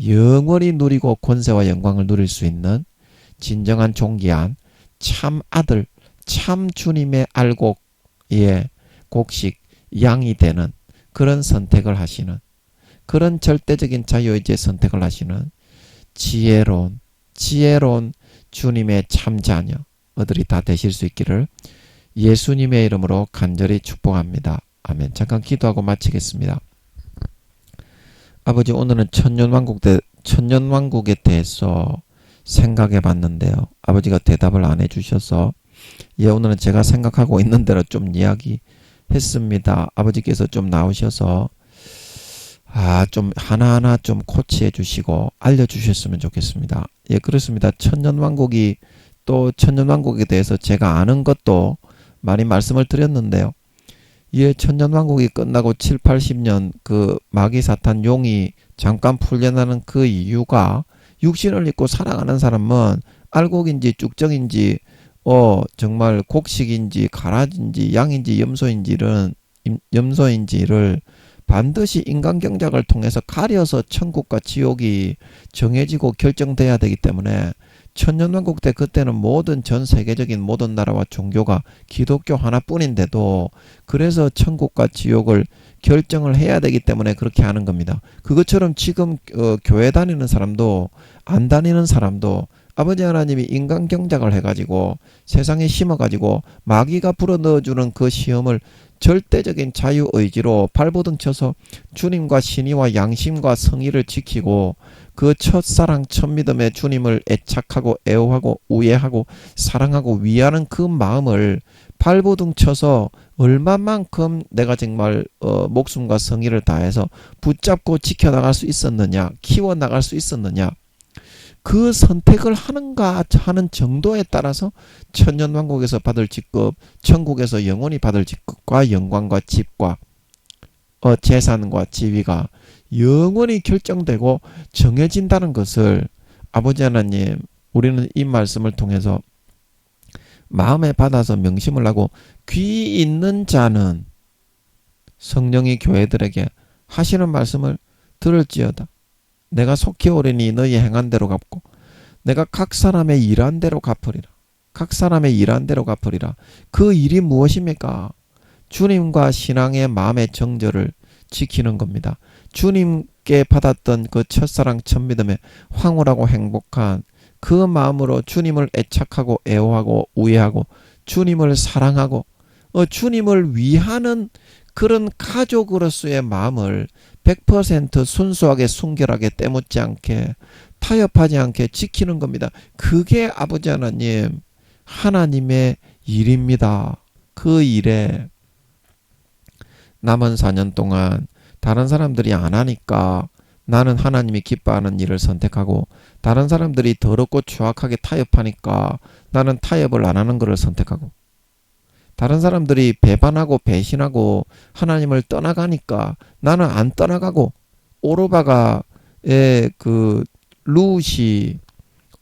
영원히 누리고 권세와 영광을 누릴 수 있는 진정한 존귀한 참 아들, 참 주님의 알곡, 예, 곡식, 양이 되는 그런 선택을 하시는 그런 절대적인 자유의지의 선택을 하시는 지혜로운 주님의 참 자녀들이 다 되실 수 있기를 예수님의 이름으로 간절히 축복합니다. 아멘. 잠깐 기도하고 마치겠습니다. 아버지, 오늘은 천년왕국에 대해서 생각해 봤는데요. 아버지가 대답을 안 해주셔서 예, 오늘은 제가 생각하고 있는 대로 좀 이야기했습니다. 아버지께서 좀 나오셔서 좀 하나하나 좀 코치해 주시고 알려주셨으면 좋겠습니다. 예, 그렇습니다. 천년왕국에 대해서 제가 아는 것도 많이 말씀을 드렸는데요. 예, 천년왕국이 끝나고 7-80년 그 마귀 사탄 용이 잠깐 풀려나는 그 이유가 육신을 입고 살아가는 사람은 알곡인지 쭉정인지 정말 곡식인지 가라지인지 양인지 염소인지를 반드시 인간경작을 통해서 가려서 천국과 지옥이 정해지고 결정돼야 되기 때문에 천년왕국 때 그때는 전 세계적인 모든 나라와 종교가 기독교 하나뿐인데도 그래서 천국과 지옥을 결정을 해야 되기 때문에 그렇게 하는 겁니다. 그것처럼 지금 교회 다니는 사람도 안 다니는 사람도 아버지 하나님이 인간 경작을 해가지고 세상에 심어가지고 마귀가 불어넣어주는 그 시험을 절대적인 자유의지로 발버둥 쳐서 주님과 신의와 양심과 성의를 지키고 그 첫사랑 첫믿음의 주님을 애착하고 애호하고 우애하고 사랑하고 위하는 그 마음을 발버둥 쳐서 얼마만큼 내가 정말 목숨과 성의를 다해서 붙잡고 지켜나갈 수 있었느냐, 키워나갈 수 있었느냐, 그 선택을 하는가 하는 정도에 따라서 천년왕국에서 받을 직급, 천국에서 영원히 받을 직급과 영광과 집과 재산과 지위가 영원히 결정되고 정해진다는 것을 아버지 하나님, 우리는 이 말씀을 통해서 마음에 받아서 명심을 하고 귀 있는 자는 성령이 교회들에게 하시는 말씀을 들을지어다. 내가 속히 오리니 너희 행한 대로 갚고 내가 각 사람의 일한 대로 갚으리라. 각 사람의 일한 대로 갚으리라. 그 일이 무엇입니까? 주님과 신앙의 마음의 정절을 지키는 겁니다. 주님께 받았던 그 첫사랑 첫믿음의 황홀하고 행복한 그 마음으로 주님을 애착하고 애호하고 우애하고 주님을 사랑하고 주님을 위하는 그런 가족으로서의 마음을 100% 순수하게 순결하게 때묻지 않게 타협하지 않게 지키는 겁니다. 그게 아버지 하나님, 하나님의 일입니다. 그 일에 남은 4년 동안 다른 사람들이 안 하니까 나는 하나님이 기뻐하는 일을 선택하고, 다른 사람들이 더럽고 추악하게 타협하니까 나는 타협을 안 하는 것을 선택하고, 다른 사람들이 배반하고 배신하고 하나님을 떠나가니까 나는 안 떠나가고, 오르바가의 그 룻이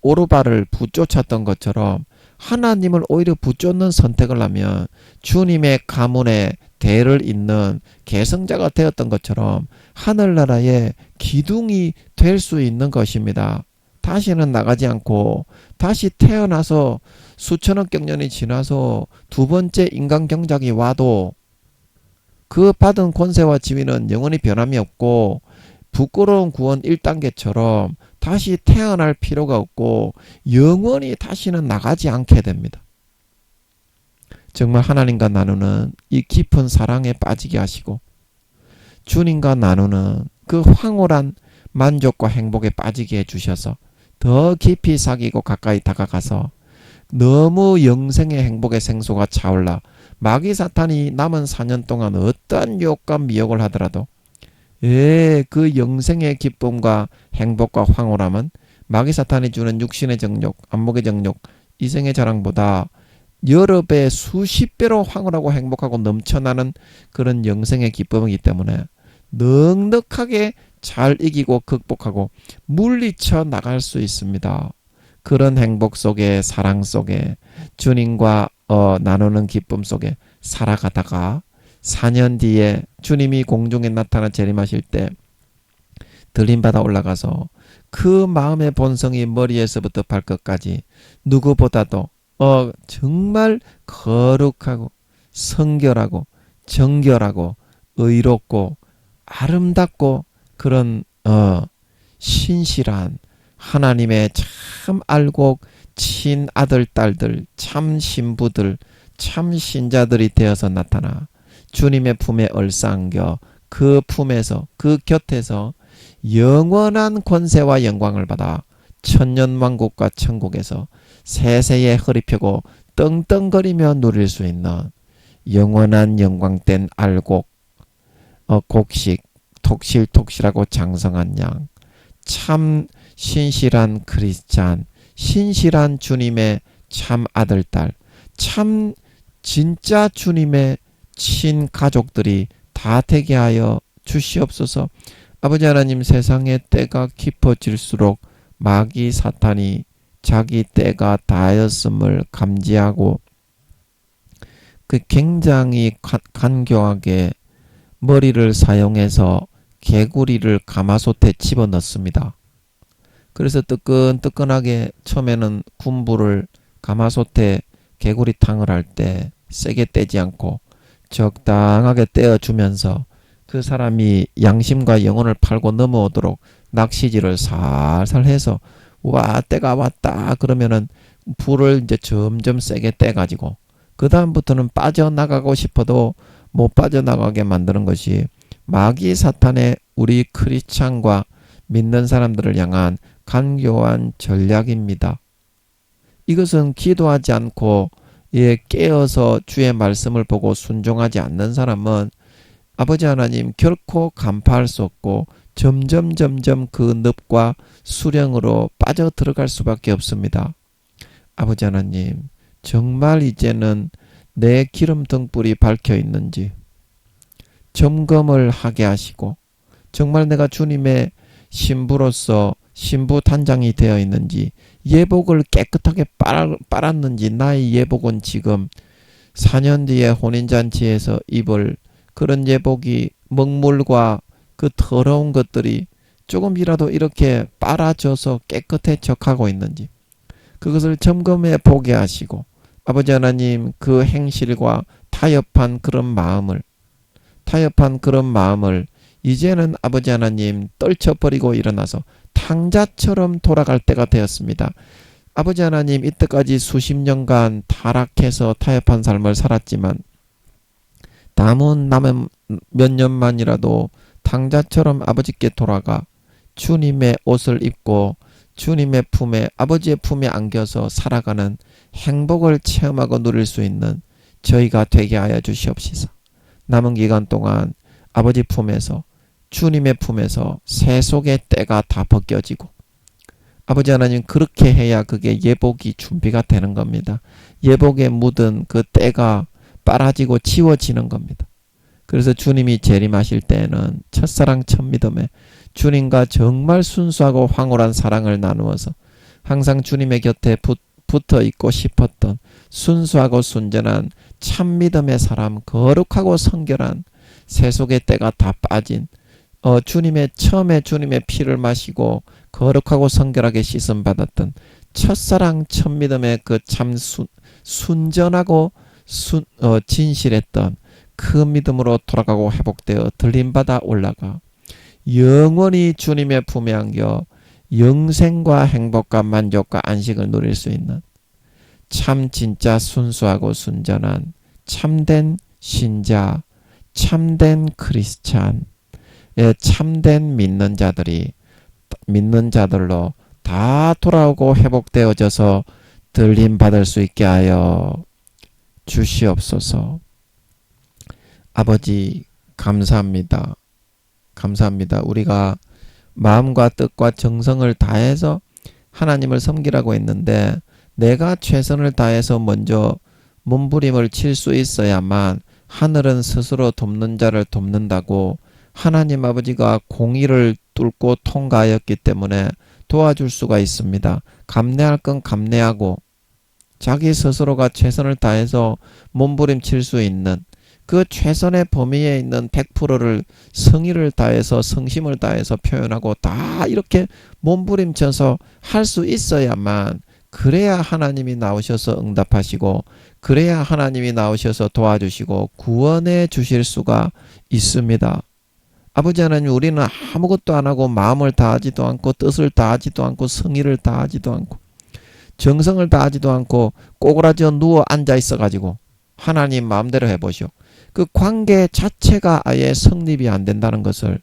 오르바를 붙쫓았던 것처럼 하나님을 오히려 붙쫓는 선택을 하면 주님의 가문에 대를 잇는 계승자가 되었던 것처럼 하늘나라의 기둥이 될 수 있는 것입니다. 다시는 나가지 않고 다시 태어나서 수천억 경년이 지나서 두 번째 인간 경작이 와도 그 받은 권세와 지위는 영원히 변함이 없고, 부끄러운 구원 1단계처럼 다시 태어날 필요가 없고 영원히 다시는 나가지 않게 됩니다. 정말 하나님과 나누는 이 깊은 사랑에 빠지게 하시고, 주님과 나누는 그 황홀한 만족과 행복에 빠지게 해주셔서 더 깊이 사귀고 가까이 다가가서 너무 영생의 행복의 생수가 차올라 마귀 사탄이 남은 4년 동안 어떠한 유혹과 미혹을 하더라도 그 영생의 기쁨과 행복과 황홀함은 마귀 사탄이 주는 육신의 정욕, 안목의 정욕, 이생의 자랑보다 여러 배, 수십 배로 황홀하고 행복하고 넘쳐나는 그런 영생의 기쁨이기 때문에 넉넉하게 잘 이기고 극복하고 물리쳐 나갈 수 있습니다. 그런 행복 속에, 사랑 속에, 주님과 나누는 기쁨 속에 살아가다가 4년 뒤에 주님이 공중에 나타나 재림하실 때 들림받아 올라가서 그 마음의 본성이 머리에서부터 발끝까지 누구보다도 정말 거룩하고 성결하고 정결하고 의롭고 아름답고 그런 신실한 하나님의 참 알곡 친아들 딸들, 참 신부들, 참 신자들이 되어서 나타나 주님의 품에 얼싸안겨 그 품에서, 그 곁에서 영원한 권세와 영광을 받아 천년왕국과 천국에서 세세에 허리 펴고 떵떵거리며 누릴 수 있는 영원한 영광된 알곡, 곡식, 톡실톡실하고 장성한 양, 참 신실한 크리스찬, 신실한 주님의 참 아들, 딸, 참 진짜 주님의 친가족들이 다 되게 하여 주시옵소서. 아버지 하나님, 세상의 때가 깊어질수록 마귀 사탄이 자기 때가 다하였음을 감지하고 그 굉장히 간교하게 머리를 사용해서 개구리를 가마솥에 집어넣습니다. 그래서 뜨끈뜨끈하게 처음에는 군부를 가마솥에 개구리탕을 할 때 세게 떼지 않고 적당하게 떼어주면서 그 사람이 양심과 영혼을 팔고 넘어오도록 낚시질을 살살 해서 와 때가 왔다 그러면은 불을 이제 점점 세게 떼가지고 그 다음부터는 빠져나가고 싶어도 못 빠져나가게 만드는 것이 마귀 사탄의 우리 크리스찬과 믿는 사람들을 향한 간교한 전략입니다. 이것은 기도하지 않고 예, 깨어서 주의 말씀을 보고 순종하지 않는 사람은 아버지 하나님 결코 간파할 수 없고 점점 그 늪과 수령으로 빠져 들어갈 수밖에 없습니다. 아버지 하나님, 정말 이제는 내 기름 등불이 밝혀 있는지 점검을 하게 하시고, 정말 내가 주님의 신부로서 신부 단장이 되어 있는지, 예복을 깨끗하게 빨았는지, 나의 예복은 지금 4년 뒤에 혼인잔치에서 입을 그런 예복이 먹물과 그 더러운 것들이 조금이라도 이렇게 빨아져서 깨끗해져가고 있는지, 그것을 점검해 보게 하시고, 아버지 하나님 그 행실과 타협한 그런 마음을 이제는 아버지 하나님 떨쳐버리고 일어나서 탕자처럼 돌아갈 때가 되었습니다. 아버지 하나님 이때까지 수십 년간 타락해서 타협한 삶을 살았지만 남은 몇 년만이라도 탕자처럼 아버지께 돌아가 주님의 옷을 입고 주님의 품에, 아버지의 품에 안겨서 살아가는 행복을 체험하고 누릴 수 있는 저희가 되게 하여 주시옵시서. 남은 기간 동안 아버지 품에서, 주님의 품에서 세속의 때가 다 벗겨지고, 아버지 하나님 그렇게 해야 그게 예복이 준비가 되는 겁니다. 예복에 묻은 그 때가 빨아지고 지워지는 겁니다. 그래서 주님이 재림하실 때에는 첫사랑 첫믿음에 주님과 정말 순수하고 황홀한 사랑을 나누어서 항상 주님의 곁에 붙어 있고 싶었던 순수하고 순전한 참믿음의 사람, 거룩하고 성결한 세속의 때가 다 빠진 처음에 주님의 피를 마시고 거룩하고 성결하게 씻음 받았던 첫사랑 첫믿음의 그 참 순전하고 진실했던 그 믿음으로 돌아가고 회복되어 들림받아 올라가 영원히 주님의 품에 안겨 영생과 행복과 만족과 안식을 누릴 수 있는 참 진짜 순수하고 순전한 참된 신자, 참된 크리스찬, 참된 믿는 자들로 다 돌아오고 회복되어져서 들림받을 수 있게 하여 주시옵소서. 아버지 감사합니다. 우리가 마음과 뜻과 정성을 다해서 하나님을 섬기라고 했는데 내가 최선을 다해서 먼저 몸부림을 칠 수 있어야만 하늘은 스스로 돕는 자를 돕는다고 하나님 아버지가 공의를 뚫고 통과하였기 때문에 도와줄 수가 있습니다. 감내할 건 감내하고 자기 스스로가 최선을 다해서 몸부림칠 수 있는 그 최선의 범위에 있는 100%를 성의를 다해서 성심을 다해서 표현하고 다 이렇게 몸부림쳐서 할 수 있어야만, 그래야 하나님이 나오셔서 응답하시고 그래야 하나님이 나오셔서 도와주시고 구원해 주실 수가 있습니다. 아버지 하나님, 우리는 아무것도 안 하고 마음을 다하지도 않고 뜻을 다하지도 않고 성의를 다하지도 않고 정성을 다하지도 않고 꼬그라져 누워 앉아 있어가지고 하나님 마음대로 해보시오. 그 관계 자체가 아예 성립이 안 된다는 것을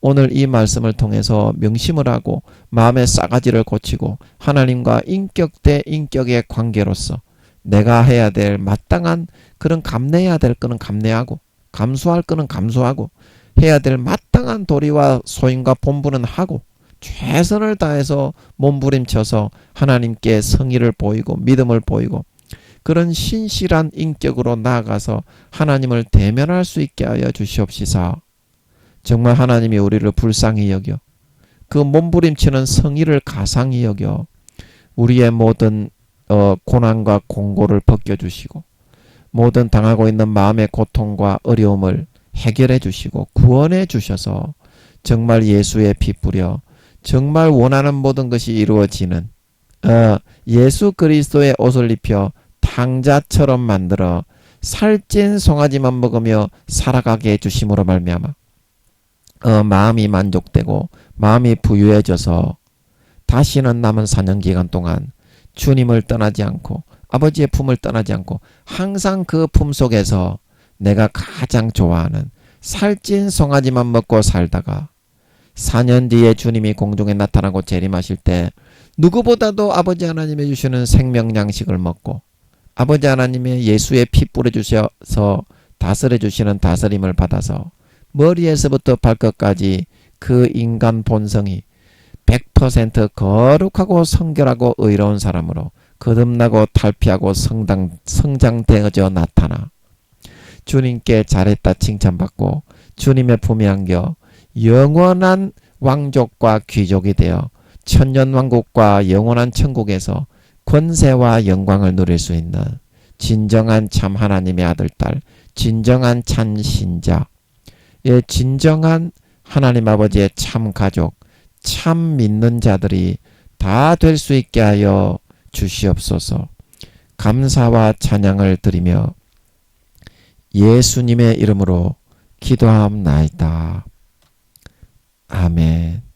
오늘 이 말씀을 통해서 명심을 하고 마음의 싸가지를 고치고 하나님과 인격 대 인격의 관계로서 내가 해야 될 마땅한 그런 감내해야 될 거는 감내하고 감수할 거는 감수하고 해야 될 마땅한 도리와 소임과 본분은 하고 최선을 다해서 몸부림쳐서 하나님께 성의를 보이고 믿음을 보이고 그런 신실한 인격으로 나아가서 하나님을 대면할 수 있게 하여 주시옵시사. 정말 하나님이 우리를 불쌍히 여겨 그 몸부림치는 성의를 가상히 여겨 우리의 모든 고난과 공고를 벗겨주시고 모든 당하고 있는 마음의 고통과 어려움을 해결해 주시고 구원해 주셔서 정말 예수의 피 뿌려 정말 원하는 모든 것이 이루어지는 예수 그리스도의 옷을 입혀 탕자처럼 만들어 살찐 송아지만 먹으며 살아가게 해주심으로 말미암아 마음이 만족되고 마음이 부유해져서 다시는 남은 4년 기간 동안 주님을 떠나지 않고 아버지의 품을 떠나지 않고 항상 그 품 속에서 내가 가장 좋아하는 살찐 송아지만 먹고 살다가 4년 뒤에 주님이 공중에 나타나고 재림하실 때 누구보다도 아버지 하나님이 주시는 생명 양식을 먹고 아버지 하나님의 예수의 피 뿌려주셔서 다스려 주시는 다스림을 받아서 머리에서부터 발끝까지 그 인간 본성이 100% 거룩하고 성결하고 의로운 사람으로 거듭나고 탈피하고 성장되어져 나타나 주님께 잘했다 칭찬받고 주님의 품에 안겨 영원한 왕족과 귀족이 되어 천년왕국과 영원한 천국에서 권세와 영광을 누릴 수 있는 진정한 참 하나님의 아들딸, 진정한 참 신자, 진정한 하나님 아버지의 참 가족, 참 믿는 자들이 다 될 수 있게 하여 주시옵소서. 감사와 찬양을 드리며 예수님의 이름으로 기도하옵나이다. 아멘.